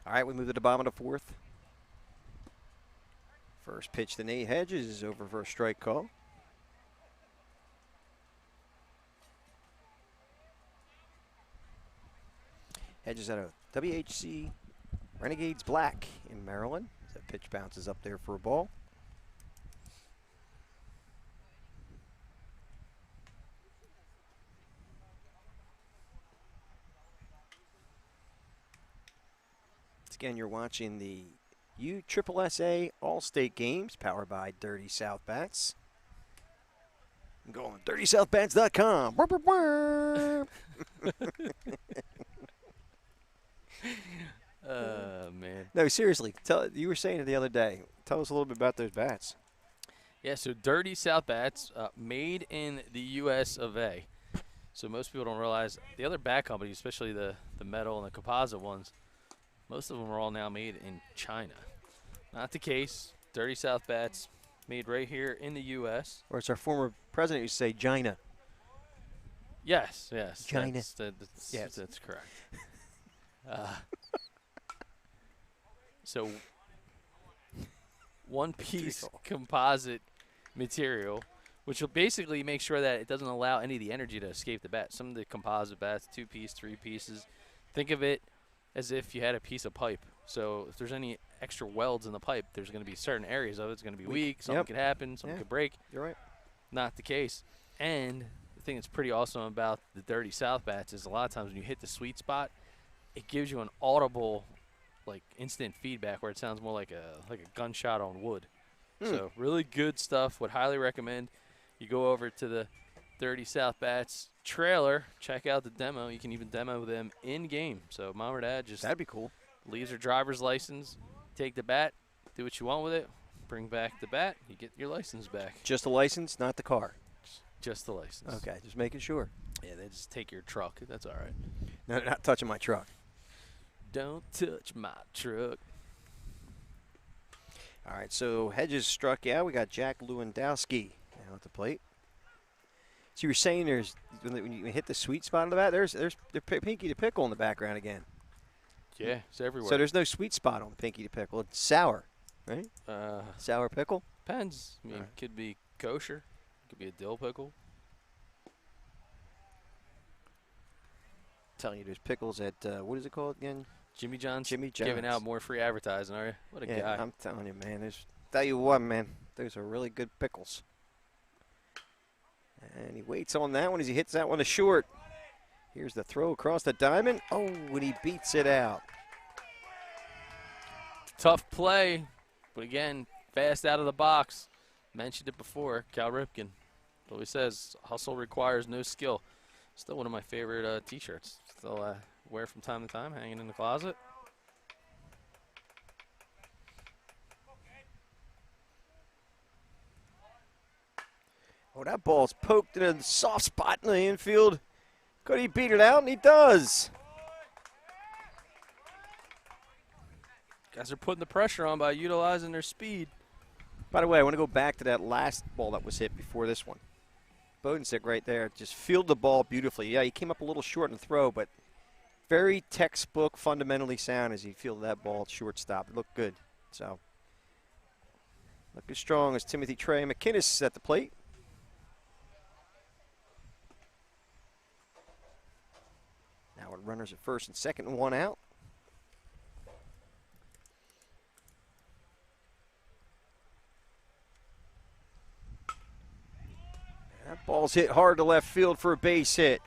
All right, we move to the bottom of the fourth. First pitch to Nate Hedges is over for a strike call. Hedges out of WHC Renegades Black in Maryland. That pitch bounces up there for a ball. Again, you're watching the USSSA All-State Games powered by Dirty South Bats. I'm going dirtysouthbats.com. Man. No, seriously. You were saying it the other day. Tell us a little bit about those bats. Yeah, so Dirty South Bats, made in the U.S. of A. So most people don't realize the other bat companies, especially the metal and the composite ones, most of them are all now made in China. Not the case. Dirty South Bats made right here in the U.S. Or as our former president used to say, Gina. Yes. China. That's correct. So one-piece composite material, which will basically make sure that it doesn't allow any of the energy to escape the bat. Some of the composite bats, 2-piece, 3 pieces, think of it as if you had a piece of pipe. So if there's any extra welds in the pipe, there's going to be certain areas of it's going to be weak. Something could happen. Something could break. You're right. Not the case. And the thing that's pretty awesome about the Dirty South Bats is a lot of times when you hit the sweet spot, it gives you an audible, like, instant feedback where it sounds more like a gunshot on wood. So really good stuff. Would highly recommend you go over to the Dirty South Bats trailer, check out the demo. You can even demo them in game. So mom or dad just that'd be cool. Leaves their driver's license, take the bat, do what you want with it, bring back the bat, you get your license back. Just the license, not the car. Just the license. Okay, just making sure. Yeah, they just take your truck. That's all right. No, not touching my truck. Don't touch my truck. All right, so Hedges struck out. We got Jack Lewandowski now at the plate. So you were saying when you hit the sweet spot of the bat, there's Pinky the Pickle in the background again. Yeah, it's everywhere. So there's no sweet spot on Pinky the Pickle. It's sour, right? Sour pickle? Depends. I mean, it could be kosher. It could be a dill pickle. Telling you there's pickles at, what is it called again? Jimmy John's. Jimmy John's. Giving out more free advertising, are you? What a guy. I'm telling you, man. Tell you what, man. Those are really good pickles. And he waits on that one as he hits that one to short. Here's the throw across the diamond. Oh, and he beats it out. Tough play, but again, fast out of the box. Mentioned it before, Cal Ripken. Always says, hustle requires no skill. Still one of my favorite T-shirts. Still wear from time to time, hanging in the closet. Oh, that ball's poked in a soft spot in the infield. Could he beat it out? And he does. Guys are putting the pressure on by utilizing their speed. By the way, I want to go back to that last ball that was hit before this one. Bodensick right there just fielded the ball beautifully. Yeah, he came up a little short in the throw, but very textbook, fundamentally sound as he fielded that ball at shortstop. It looked good. So, looking strong as Timothy Trey McInnes at the plate. Now with runners at first and second and one out. That ball's hit hard to left field for a base hit.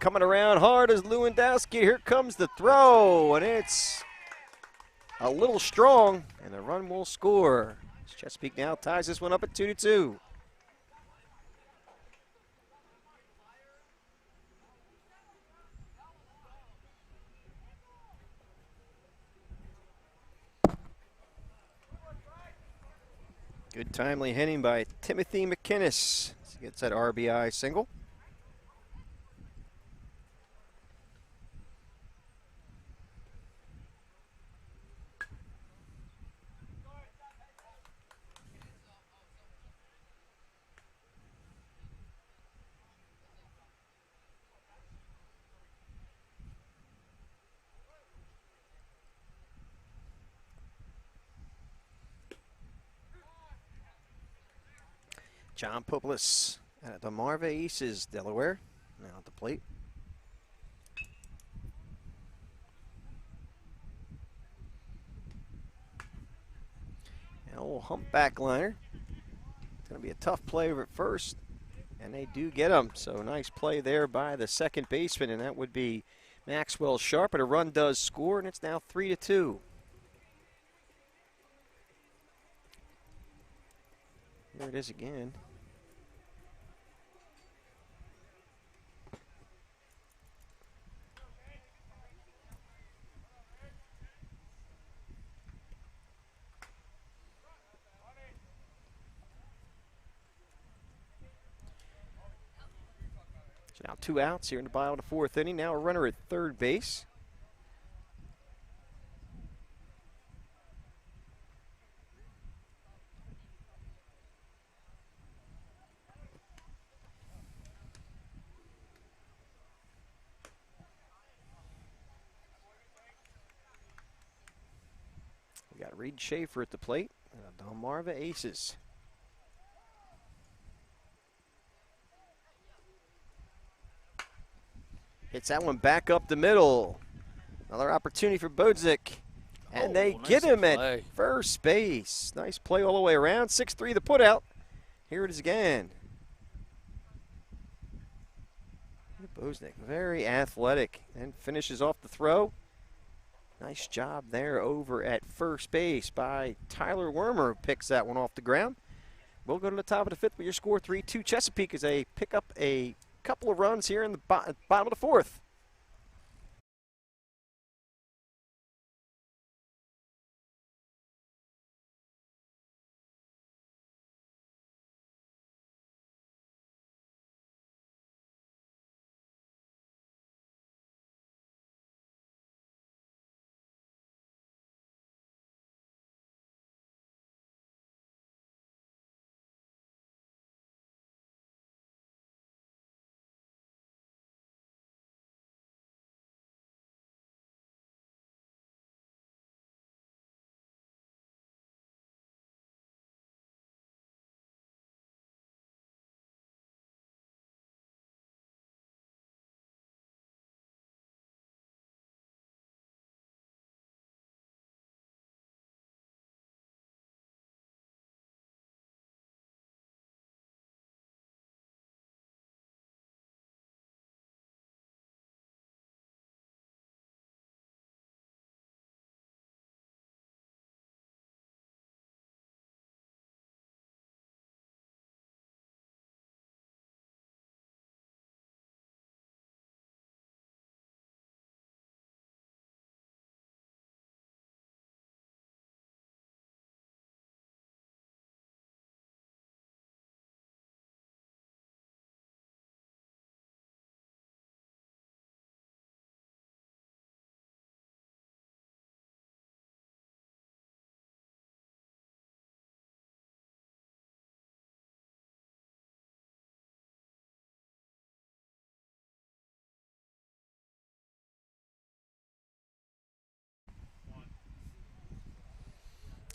Coming around hard as Lewandowski. Here comes the throw, and it's a little strong, and the run will score. Chesapeake now ties this one up at 2-2. Good timely hitting by Timothy McInnes. He gets that RBI single. John Populus at the Marva Aces, Delaware. Now at the plate. An old humpback liner. It's going to be a tough play at first, and they do get him. So nice play there by the second baseman, and that would be Maxwell Sharp. But a run does score, and it's now 3-2. Here it is again. So now 2 outs here in the bottom of the 4th inning. Now a runner at third base. We got Reed Schaefer at the plate. The Delmarva Aces. Hits that one back up the middle. Another opportunity for Bodzik. And they nice get him play. at first base. Nice play all the way around. 6-3 the putout. Here it is again. Bodzik, very athletic, and finishes off the throw. Nice job there over at first base by Tyler Wormer, who picks that one off the ground. We'll go to the top of the 5th with your score 3-2. Chesapeake as they pick up a couple of runs here in the bottom of the 4th.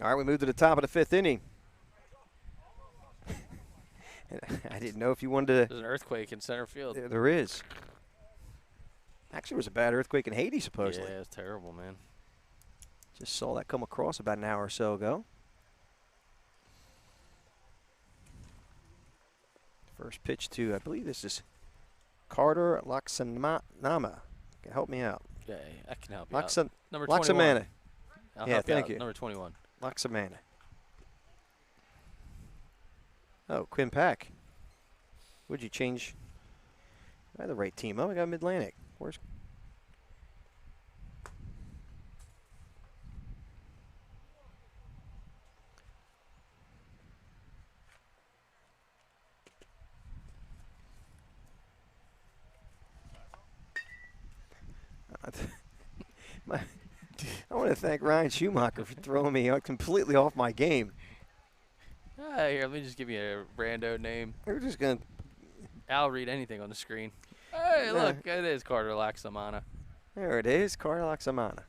All right, we move to the top of the 5th inning. I didn't know if you wanted to. There's an earthquake in center field. There is. Actually, it was a bad earthquake in Haiti, supposedly. Yeah, it's terrible, man. Just saw that come across about an hour or so ago. First pitch to, I believe this is Carter Laksanama. Can help me out. Yeah, I can help you out. Number 21. Laksamana. I'll Yeah, help you thank out. you. Number 21. Laksamana. Oh, Quinn Pack. Would you change? I had the right team. Oh, I got Mid-Atlantic. Where's? I want to thank Ryan Schumacher for throwing me completely off my game. Here, let me just give you a rando name. We're just going to. I'll read anything on the screen. Hey, look, it is Carter Laksamana. There it is, Carter Laksamana.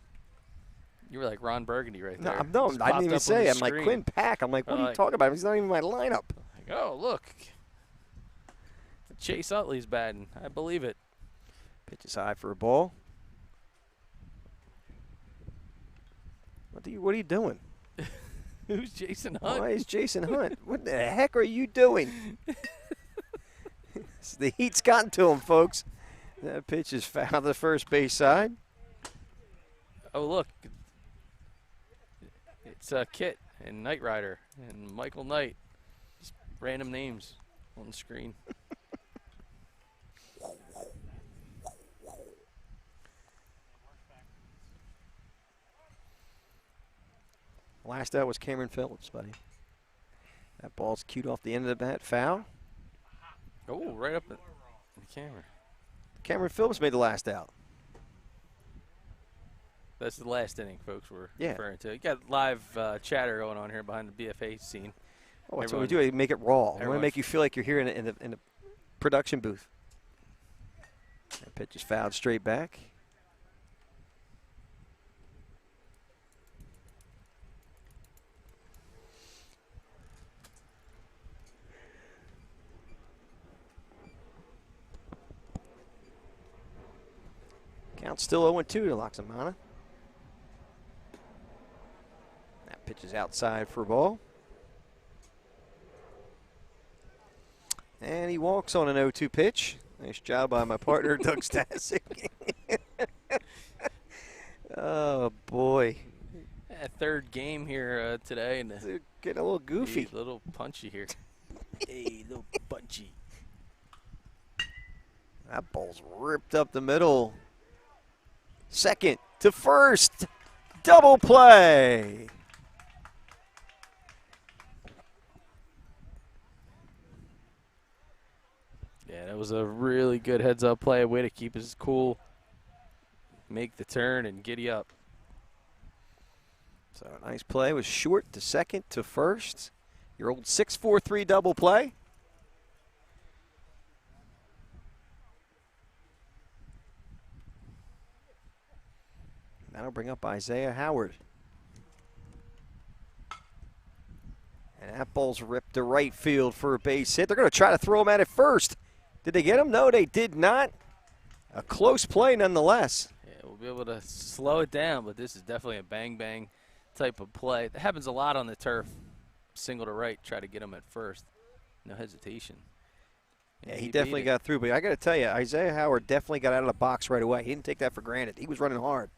You were like Ron Burgundy right there. No, Just I didn't popped even up on say the it. I'm like screen. Quinn Pack. I'm like, what are you talking about? He's not even in my lineup. Oh, look. Chase Utley's batting. I believe it. Pitch is high for a ball. What are you doing? Who's Jason Hunt? Why is Jason Hunt? What the heck are you doing? The heat's gotten to him, folks. That pitch is fouled to the first base side. Oh, look. It's Kit and Knight Rider and Michael Knight. Just random names on the screen. Last out was Cameron Phillips, buddy. That ball's cued off the end of the bat. Foul. Oh, right up in the camera. Cameron Phillips made the last out. That's the last inning, folks, we're Yeah. referring to. You got live chatter going on here behind the BFA scene. Oh, that's what we do. We make it raw. We want to everyone- make you feel like you're here in the production booth. That pitch is fouled straight back. Count still 0-2 to Loxamana. That pitch is outside for a ball. And he walks on an 0-2 pitch. Nice job by my partner, Doug Stasic. Oh, boy. Third game here today. And They're getting a little goofy. a little punchy here. Hey, little punchy. That ball's ripped up the middle. Second to first. Double play. Yeah, that was a really good heads-up play. Way to keep his cool, make the turn, and giddy up. So a nice play was short to second to first. Your old 6-4-3 double play. That'll bring up Isaiah Howard. And that ball's ripped to right field for a base hit. They're going to try to throw him at it first. Did they get him? No, they did not. A close play nonetheless. Yeah, we'll be able to slow it down, but this is definitely a bang-bang type of play. That happens a lot on the turf. Single to right, try to get him at first. No hesitation. Yeah, And he beat definitely it. got through. But I got to tell you, Isaiah Howard definitely got out of the box right away. He didn't take that for granted. He was running hard.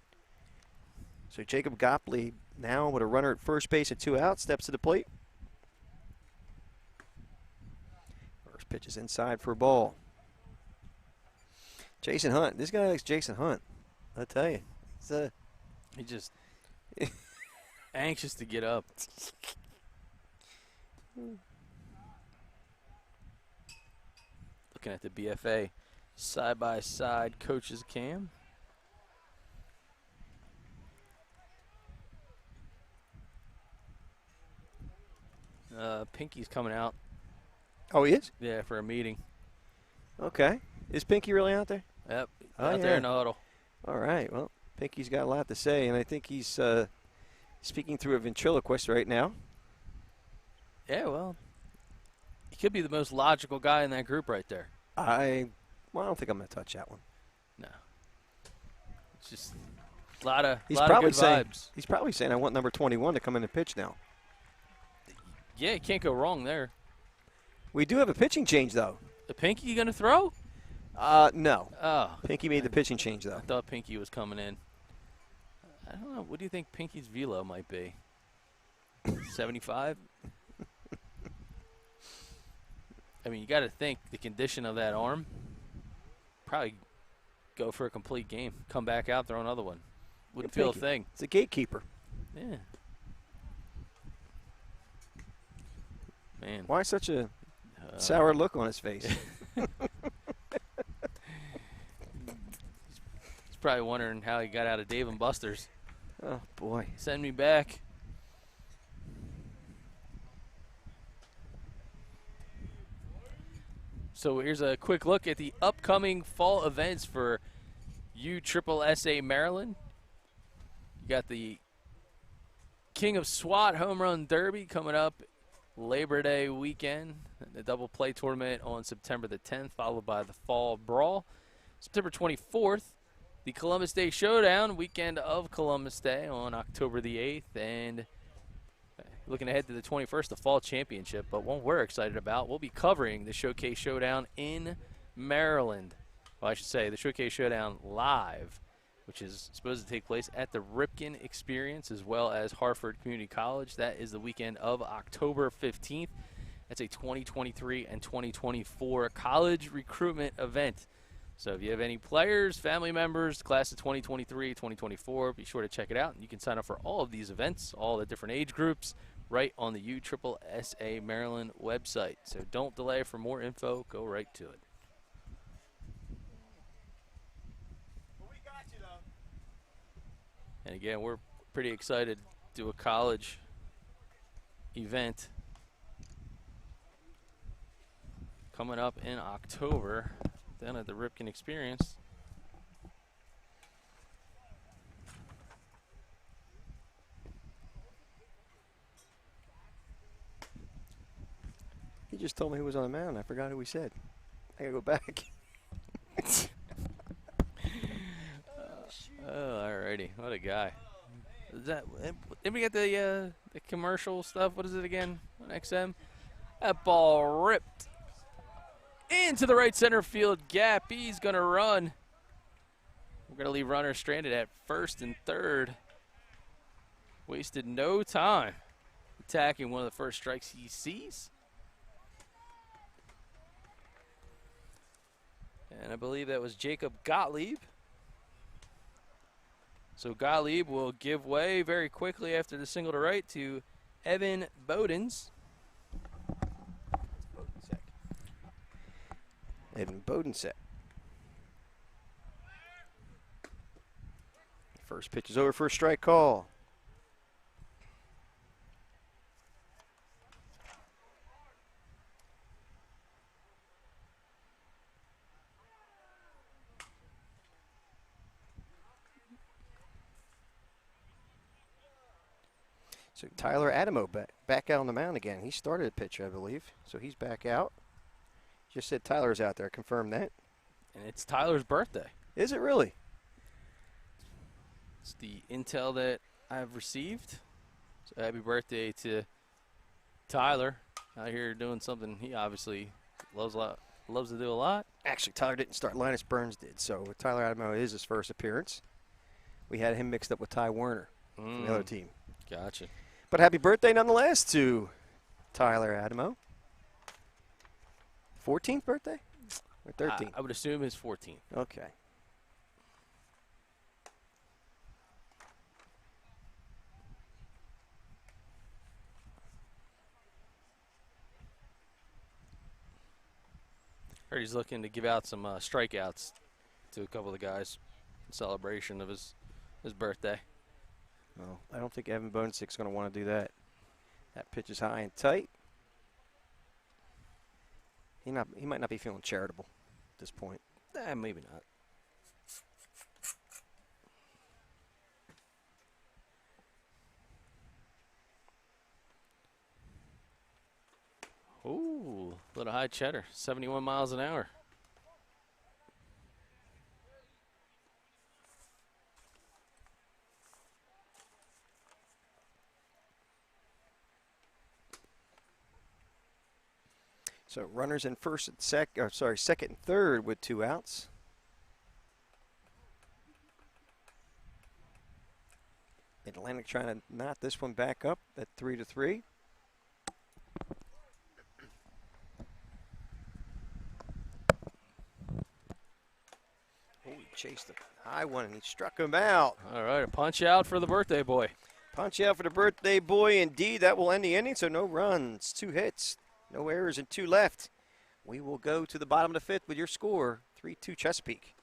So Jacob Gopley now with a runner at first base at 2 outs, steps to the plate. First pitch is inside for a ball. Jason Hunt. This guy likes Jason Hunt. I tell you. He just anxious to get up. Looking at the BFA side-by-side coaches cam. Pinky's coming out. Oh, he is? Yeah, for a meeting. Okay. Is Pinky really out there? Yep, Oh, out yeah. there in the huddle. All right. Well, Pinky's got a lot to say, and I think he's speaking through a ventriloquist right now. Yeah, well, he could be the most logical guy in that group right there. I don't think I'm going to touch that one. No. It's just a lot of He's lot probably of good saying vibes. he's probably saying I want number 21 to come in and pitch now. Yeah, you can't go wrong there. We do have a pitching change though. The Pinky going to throw? No. Oh. Pinky made the pitching change I though. thought Pinky was coming in. I don't know. What do you think Pinky's velo might be? 75? I mean, you got to think the condition of that arm. Probably go for a complete game. Come back out, throw another one. Wouldn't feel a Pinky. thing. It's a gatekeeper. Yeah. Man. Why such a sour look on his face? He's probably wondering how he got out of Dave and Buster's. Oh boy. Send me back. So here's a quick look at the upcoming fall events for USSSA Maryland. You got the King of SWAT Home Run Derby coming up Labor Day weekend, the double play tournament on September the 10th, followed by the Fall Brawl. September 24th, the Columbus Day Showdown, weekend of Columbus Day on October the 8th, and looking ahead to the 21st, the Fall Championship. But one we're excited about, we'll be covering the Showcase Showdown in Maryland. Well, I should say the Showcase Showdown live, which is supposed to take place at the Ripken Experience as well as Hartford Community College. That is the weekend of October 15th. That's a 2023 and 2024 college recruitment event. So if you have any players, family members, class of 2023, 2024, be sure to check it out. You can sign up for all of these events, all the different age groups, right on the USSSA Maryland website. So don't delay. For more info, go right to it. And again, we're pretty excited to do a college event coming up in October down at the Ripken Experience. He just told me who was on the mound. I forgot who he said. I gotta go back. Oh, alrighty. What a guy. Is that, did we get the commercial stuff? What is it again on XM? That ball ripped into the right center field gap. He's going to run. We're going to leave runners stranded at first and third. Wasted no time attacking one of the first strikes he sees. And I believe that was Jacob Gottlieb. So Gottlieb will give way very quickly after the single to right to Evan Bodens. Evan Bodensek. First pitch is over for a strike call. So Tyler Adamo back out on the mound again. He started a pitch, I believe. So he's back out. Just said Tyler's out there. Confirm that. And it's Tyler's birthday. Is it really? It's the intel that I've received. So happy birthday to Tyler out here doing something he obviously loves to do a lot. Actually, Tyler didn't start. Linus Burns did. So Tyler Adamo is his first appearance. We had him mixed up with Ty Werner from the other team. Gotcha. But happy birthday nonetheless to Tyler Adamo. 14th birthday? Or 13th? I would assume his 14th. Okay. Heard he's looking to give out some strikeouts to a couple of the guys in celebration of his birthday. Well, I don't think Evan Bonesik's going to want to do that. That pitch is high and tight. He might not be feeling charitable at this point. Maybe not. Ooh, little high cheddar, 71 miles an hour. So runners in second and third with 2 outs. Atlantic trying to knot this one back up at 3-3. Oh, he chased the high one and he struck him out. All right, a punch out for the birthday boy. Punch out for the birthday boy. Indeed, that will end the inning. So no runs, 2 hits. No errors and 2 left. We will go to the bottom of the 5th with your score, 3-2 Chesapeake.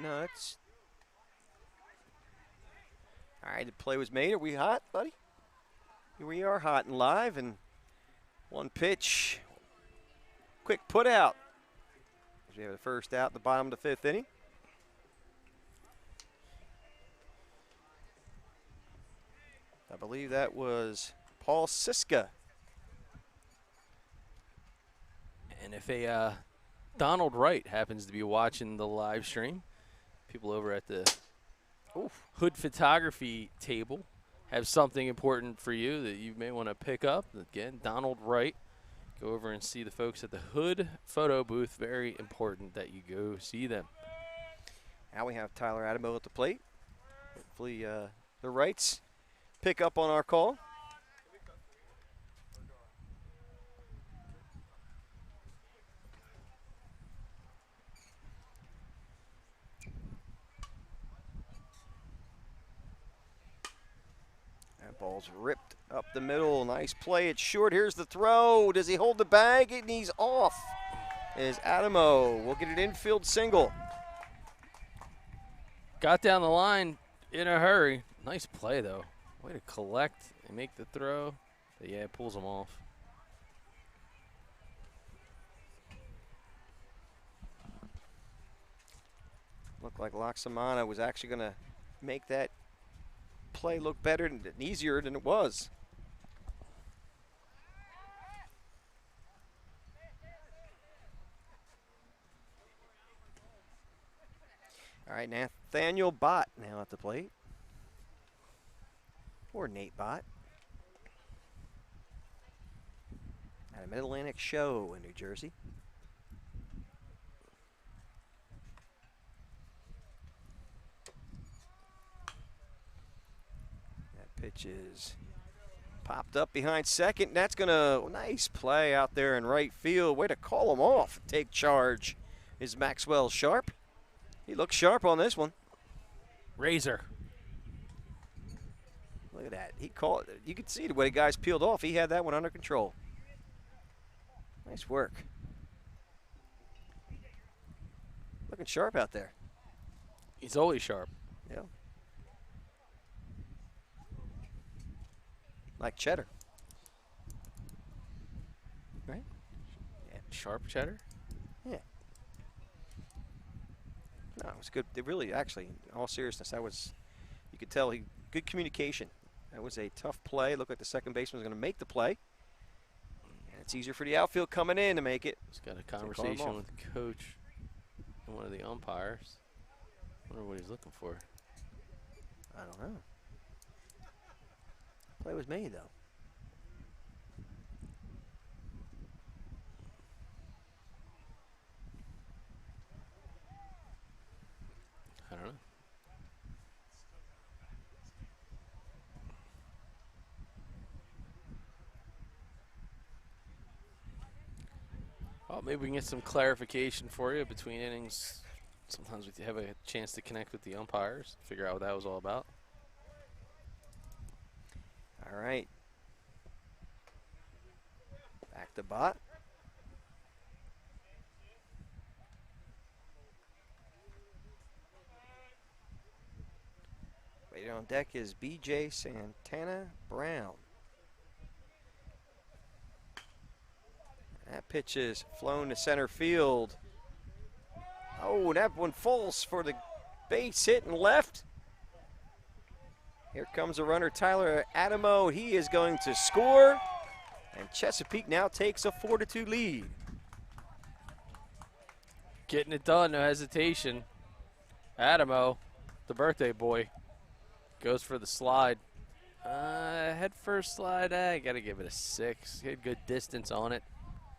No, it's all right. The play was made. Are we hot, buddy? Here we are, hot and live, and one pitch, quick put out. We have the first out in the bottom of the 5th inning. I believe that was Paul Siska. And if a Donald Wright happens to be watching the live stream, people over at the Hood Photography table have something important for you that you may want to pick up. Again, Donald Wright. Go over and see the folks at the Hood photo booth. Very important that you go see them. Now we have Tyler Adamo at the plate. Hopefully the Wrights pick up on our call. That ball's ripped up the middle. Nice play. It's short. Here's the throw. Does he hold the bag? And he's off. Is Adamo. We'll get an infield single. Got down the line in a hurry. Nice play, though. Way to collect and make the throw. But, yeah, it pulls him off. Looked like Loxamana was actually going to make that play look better and easier than it was. All right, Nathaniel Bott now at the plate. Or Nate Bott. At a Mid-Atlantic show in New Jersey. That pitch is popped up behind second. That's going to, nice play out there in right field. Way to call him off. Take charge is Maxwell Sharp. He looks sharp on this one. Razor. Look at that. He called. You could see the way the guys peeled off. He had that one under control. Nice work. Looking sharp out there. He's always sharp. Yeah. Like cheddar. Right? Yeah. Sharp cheddar? Yeah. No, it was good. It really, actually, in all seriousness, that was, you could tell good communication. That was a tough play. It looked like the second baseman was going to make the play. And it's easier for the outfield coming in to make it. He's got a conversation with the coach and one of the umpires. Wonder what he's looking for. I don't know. Play was made, though. I don't know. Well, maybe we can get some clarification for you between innings. Sometimes we have a chance to connect with the umpires, figure out what that was all about. All right. Back to Bott. Waiting on deck is B.J. Santana Brown. That pitch is flown to center field. Oh, that one falls for the base hit and left. Here comes a runner, Tyler Adamo. He is going to score. And Chesapeake now takes a 4-2 lead. Getting it done, no hesitation. Adamo, the birthday boy, goes for the slide. Head first slide, I got to give it a 6. He had good distance on it.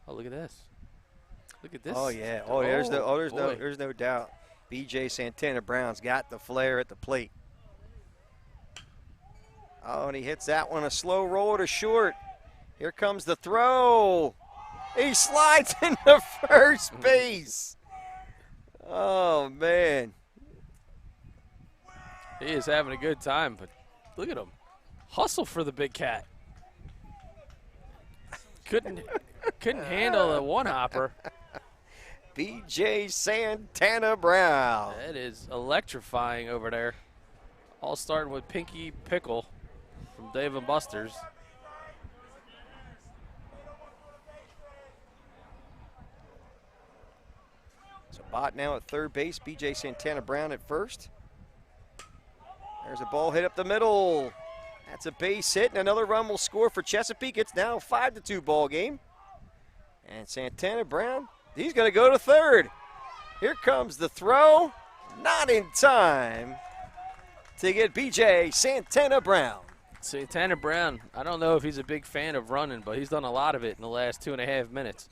Oh, look at this. Look at this. Oh, yeah. Oh, there's no doubt. B.J. Santana Brown's got the flair at the plate. Oh, and he hits that one, a slow roll to short. Here comes the throw. He slides into first base. Oh, man. He is having a good time, but look at him. Hustle for the big cat. Couldn't handle the one-hopper. B.J. Santana Brown. That is electrifying over there. All starting with Pinky Pickle from Dave & Buster's. So Bott now at third base, B.J. Santana Brown at first. There's a ball hit up the middle. That's a base hit, and another run will score for Chesapeake. It's now a 5-2 ball game. And Santana Brown, he's going to go to third. Here comes the throw. Not in time to get B.J. Santana Brown. Santana Brown, I don't know if he's a big fan of running, but he's done a lot of it in the last 2.5 minutes.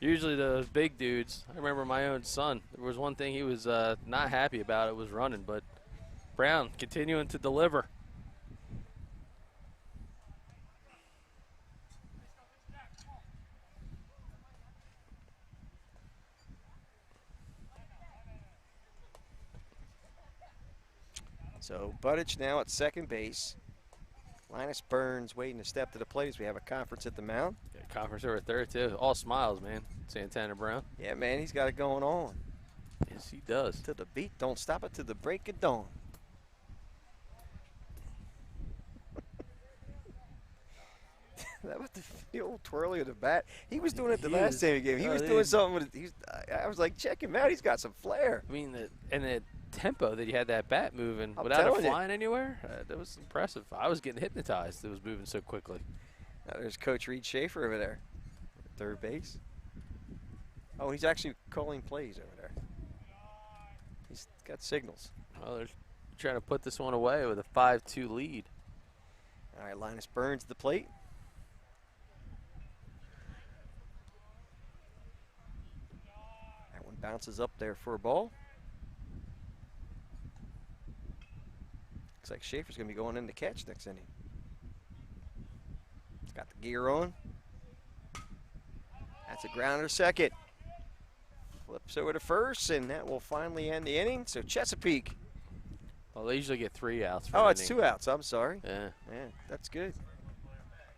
Usually those big dudes, I remember my own son, there was one thing he was not happy about, it was running, but Brown continuing to deliver. So Buttich now at second base. Linus Burns waiting to step to the plate as we have a conference at the mound. Got a conference over at third, too. All smiles, man. Santana Brown. Yeah, man, he's got it going on. Yes, he does. To the beat, don't stop it to the break of dawn. That was the old twirly of the bat. He was doing it the last time he gave. He was doing something with. I was like, check him out. He's got some flair. I mean, the tempo that he had that bat moving I'm without it telling you. flying anywhere, that was impressive. I was getting hypnotized. It was moving so quickly. Now there's Coach Reed Schaefer over there, third base. Oh, he's actually calling plays over there. He's got signals. Well, they're trying to put this one away with a 5-2 lead. All right, Linus Burns at the plate. That one bounces up there for a ball. Looks like Schaefer's going to be going in to catch next inning. He's got the gear on. That's a grounder second. Flips over to first, and that will finally end the inning. So Chesapeake. Well, they usually get 3 outs. Oh, it's 2 outs. I'm sorry. Yeah. Yeah, that's good.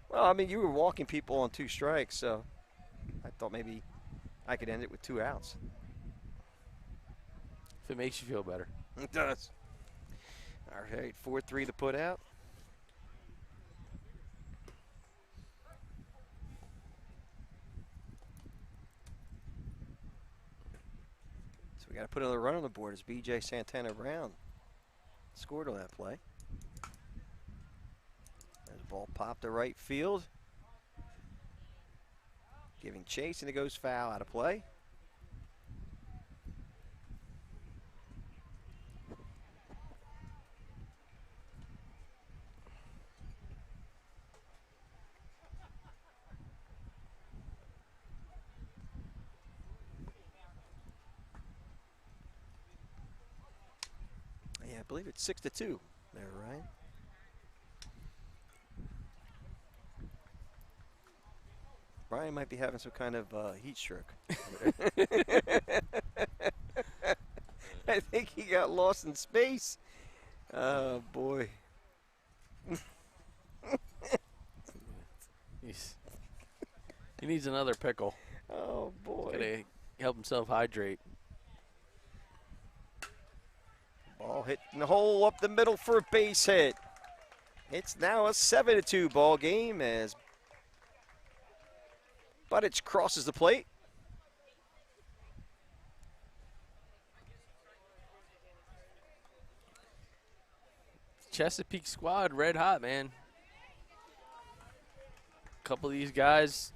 Well, I mean, you were walking people on 2 strikes, so I thought maybe I could end it with 2 outs. If it makes you feel better. It does. All right, 4-3 to put out. So we got to put another run on the board as B.J. Santana Brown scored on that play. There's a ball popped to right field. Giving chase, and it goes foul, out of play. Yeah, I believe it's 6-2 there, Ryan. Brian might be having some kind of heat stroke. I think he got lost in space. Oh, boy. He needs another pickle. Oh, boy. Gotta help himself hydrate. Ball hit in the hole up the middle for a base hit. It's now a 7-2 ball game as Buttich crosses the plate. Chesapeake squad, red hot, man. A couple of these guys,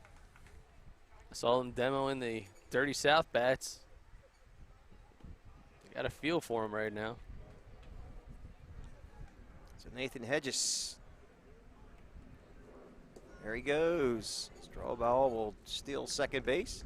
I saw them demoing the Dirty South bats. They got a feel for them right now. So Nathan Hedges. There he goes. Straw ball will steal second base.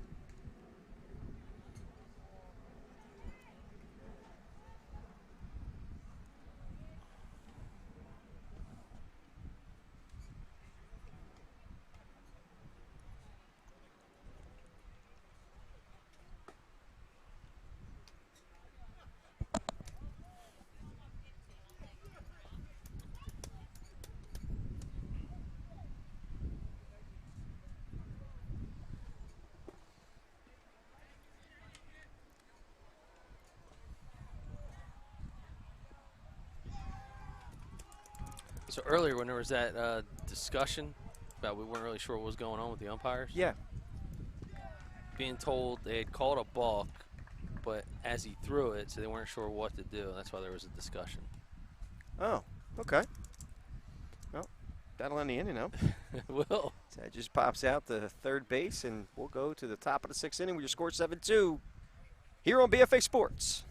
So earlier when there was that discussion about we weren't really sure what was going on with the umpires. Yeah. Being told they had called a balk, but as he threw it, so they weren't sure what to do. That's why there was a discussion. Oh, okay. Well, that'll end the inning now. Will. So that just pops out to third base, and we'll go to the top of the sixth inning with your score 7-2 here on BFA Sports.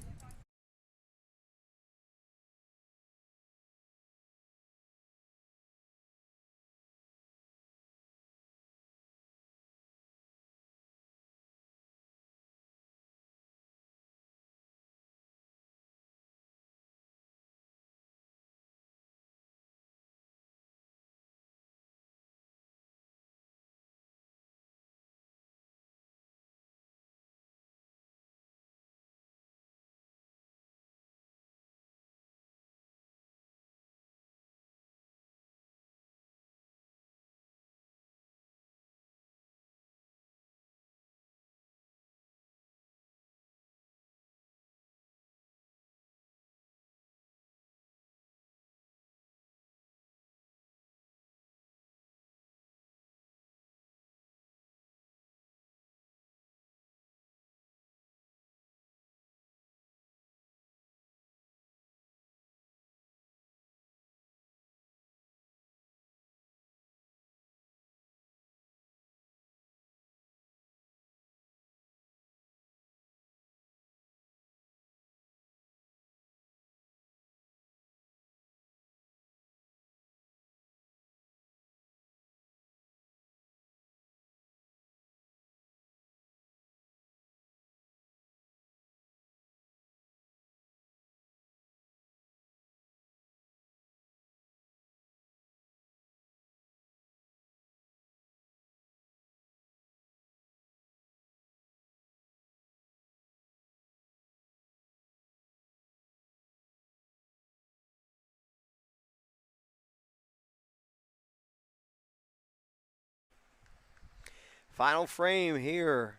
Final frame here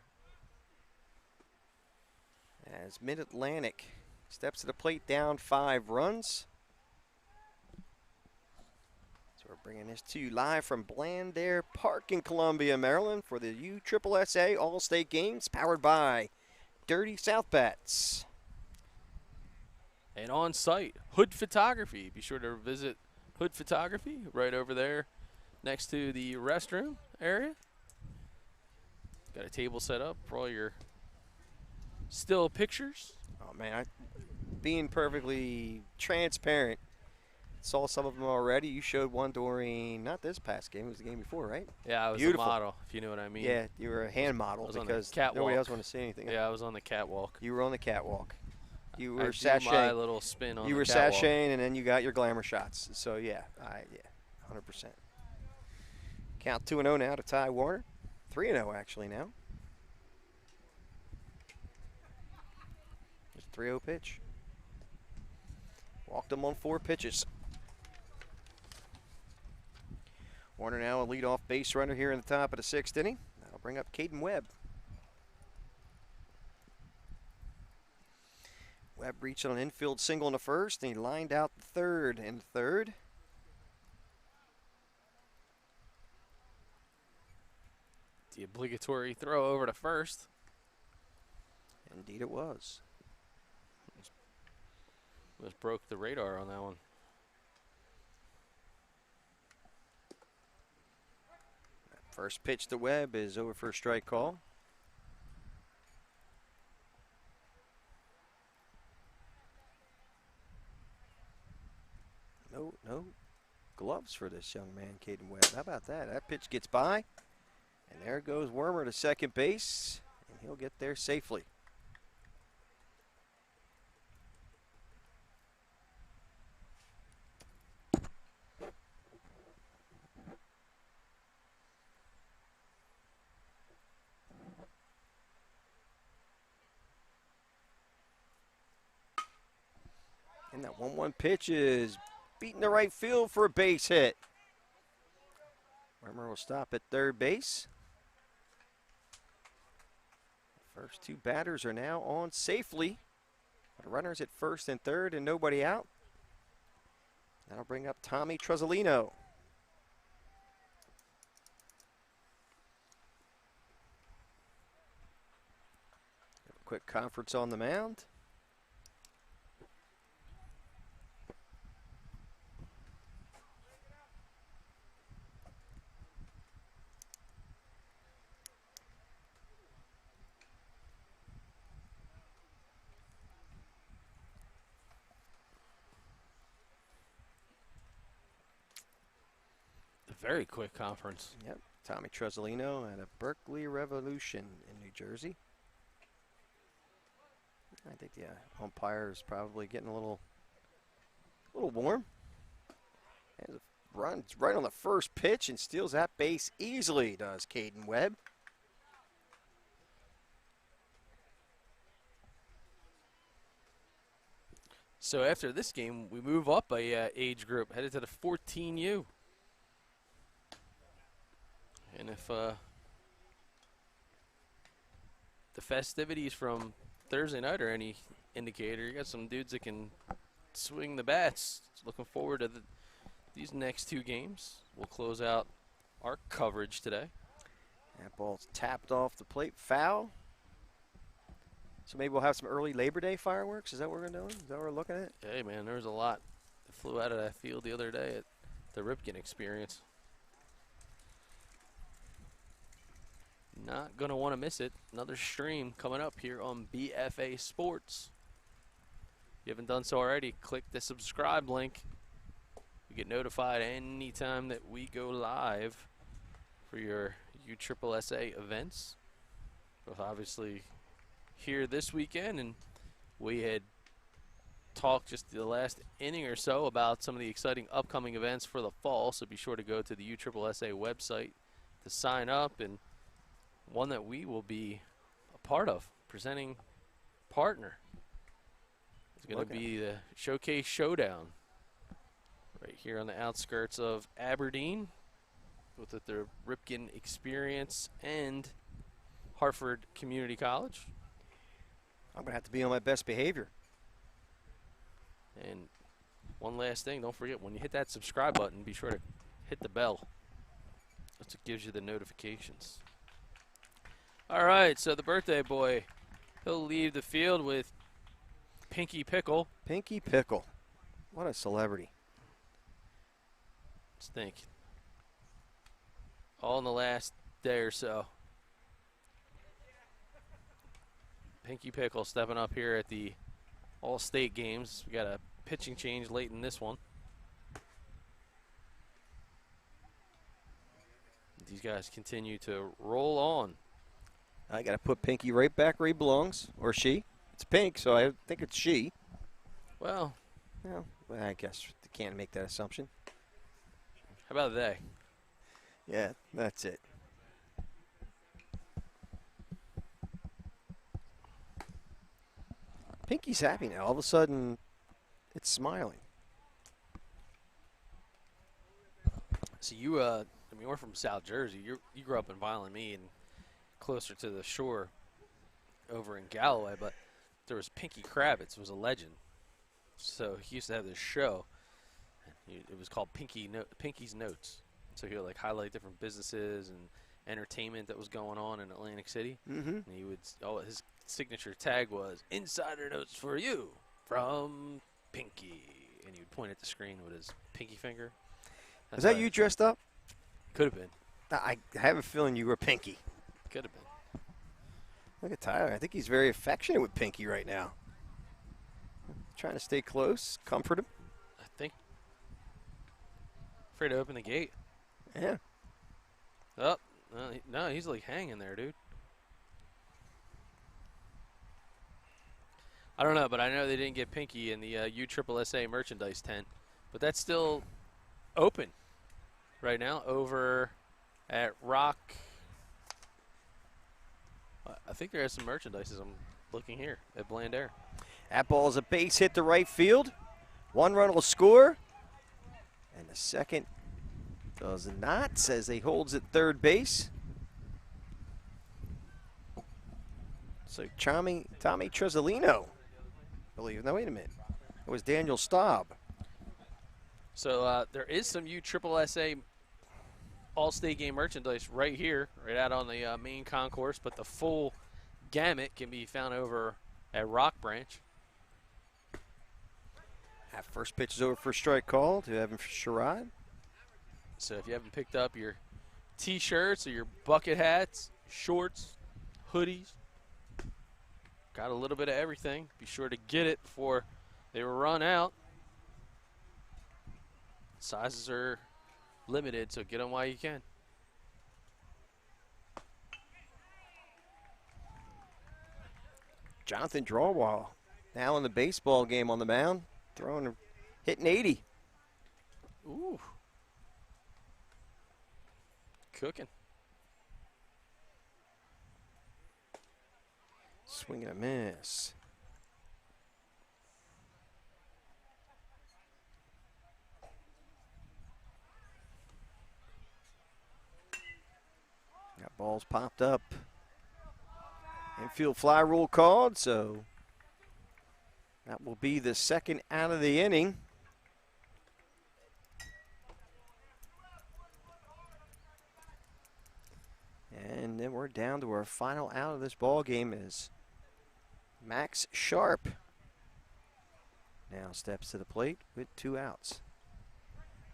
as Mid-Atlantic steps to the plate down 5 runs. So we're bringing this to you live from Blandare Park in Columbia, Maryland for the USSSA All-State Games powered by Dirty South Bats. And on site, Hood Photography. Be sure to visit Hood Photography right over there next to the restroom area. Got a table set up for all your still pictures. Oh man, being perfectly transparent, saw some of them already. You showed one during, not this past game, it was the game before, right? Yeah, I was Beautiful. a model, if you know what I mean. Yeah, you were a hand model because nobody else wanted to see anything. Yeah, I was on the catwalk. You were on the catwalk. You were sashaying. My little spin on you the were catwalk. sashaying, and then you got your glamour shots. So yeah, 100%. Count 2-0 now to Ty Warner. 3-0 actually now. Just 3-0 pitch. Walked him on 4 pitches. Warner now a leadoff base runner here in the top of the 6th inning. That'll bring up Caden Webb. Webb reached on an infield single in the first, and he lined out the third and third. The obligatory throw over to first. Indeed it was. Just broke the radar on that one. First pitch to Webb is over for a strike call. No gloves for this young man, Caden Webb. How about that? That pitch gets by, and there goes Wormer to second base, and he'll get there safely. And that 1-1 pitch is beating the right field for a base hit. Wormer will stop at third base. The first 2 batters are now on safely. The runners at first and third and nobody out. That'll bring up Tommy Truzzolino. Quick conference on the mound. Very quick conference. Yep, Tommy Truzzolino at a Berkeley Revolution in New Jersey. I think the umpire is probably getting a little warm. And runs right on the first pitch and steals that base easily, does Caden Webb. So after this game, we move up a age group, headed to the 14U. And if the festivities from Thursday night are any indicator, you got some dudes that can swing the bats. Looking forward to these next two games. We'll close out our coverage today. That ball's tapped off the plate, foul. So maybe we'll have some early Labor Day fireworks. Is that what we're doing? Is that what we're looking at? Hey, man, there was a lot that flew out of that field the other day at the Ripken Experience. Not going to want to miss it. Another stream coming up here on BFA Sports. If you haven't done so already, click the subscribe link. You get notified anytime that we go live for your USSSA events. Both obviously here this weekend, and we had talked just the last inning or so about some of the exciting upcoming events for the fall, so be sure to go to the USSSA website to sign up, and one that we will be a part of, presenting partner. It's going to be the Showcase Showdown right here on the outskirts of Aberdeen with the Ripken Experience and Hartford Community College. I'm going to have to be on my best behavior. And one last thing, don't forget, when you hit that subscribe button, be sure to hit the bell. That's what gives you the notifications. All right, so the birthday boy, he'll leave the field with Pinky Pickle. Pinky Pickle. What a celebrity. Let's think. All in the last day or so. Pinky Pickle stepping up here at the All-State games. We got a pitching change late in this one. These guys continue to roll on. I got to put Pinky right back where he belongs, or she. It's pink, so I think it's she. Well, I guess you can't make that assumption. How about they? Yeah, that's it. Pinky's happy now. All of a sudden, it's smiling. So you, I mean, we're from South Jersey. You grew up in Violent Mead and closer to the shore over in Galloway, but there was Pinky Kravitz, was a legend. So he used to have this show. It was called Pinky's Notes. So he would like highlight different businesses and entertainment that was going on in Atlantic City. Mm-hmm. And he would, his signature tag was "Insider Notes for you from Pinky," and he would point at the screen with his pinky finger. Was that you dressed up? Could have been. I have a feeling you were Pinky. Could have been. Look at Tyler. I think he's very affectionate with Pinky right now. Trying to stay close, comfort him. I think. Afraid to open the gate. Yeah. Oh, no, he's like hanging there, dude. I don't know, but I know they didn't get Pinky in the USSSA merchandise tent. But that's still open right now over at Rock. I think there is some merchandise as I'm looking here at Bland Air. That ball is a base hit to right field. One run will score. And the second does not, says he holds at third base. So Tommy Truzzolino, I believe. No, wait a minute. It was Daniel Staub. So there is some USSSA All-State Game merchandise right here, right out on the main concourse, but the full gamut can be found over at Rock Branch. That first pitch is over for a strike call to Evan Sherrod. So if you haven't picked up your T-shirts or your bucket hats, shorts, hoodies, got a little bit of everything, be sure to get it before they run out. Sizes are limited, so get them while you can. Jonathan Drawwall now in the baseball game on the mound, hitting 80. Ooh. Cooking. Swing and a miss. Got balls popped up. Infield fly rule called, so that will be the second out of the inning. And then we're down to our final out of this ball game is Max Sharp. Now steps to the plate with 2 outs.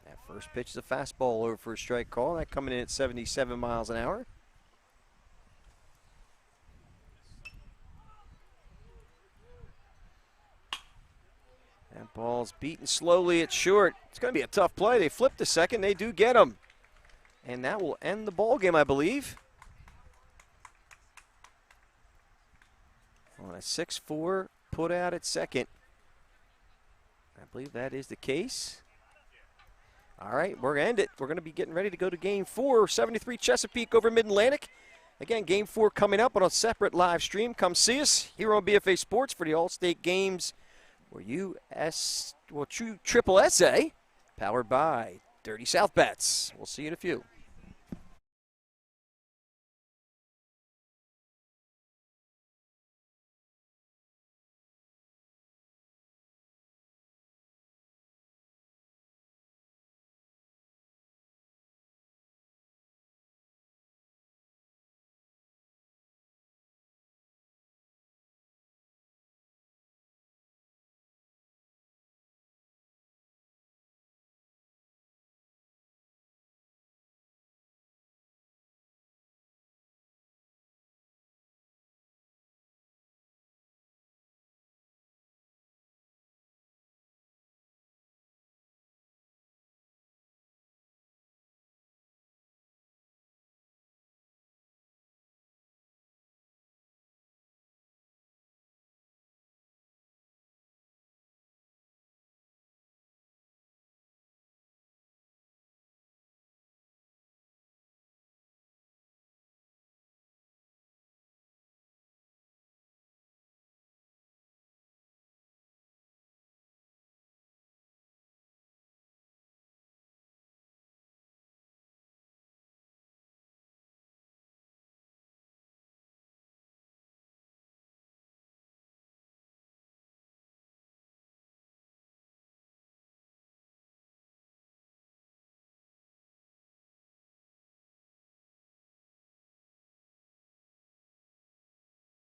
That first pitch is a fastball over for a strike call. That coming in at 77 miles an hour. That ball's beaten slowly at short. It's going to be a tough play. They flip the second. They do get him. And that will end the ball game, I believe. On a 6-4 put out at second. I believe that is the case. All right, we're going to end it. We're going to be getting ready to go to Game 4, 73 Chesapeake over Mid-Atlantic. Again, Game 4 coming up on a separate live stream. Come see us here on BFA Sports for the All-State Games or True Triple SA, powered by Dirty South Bets. We'll see you in a few.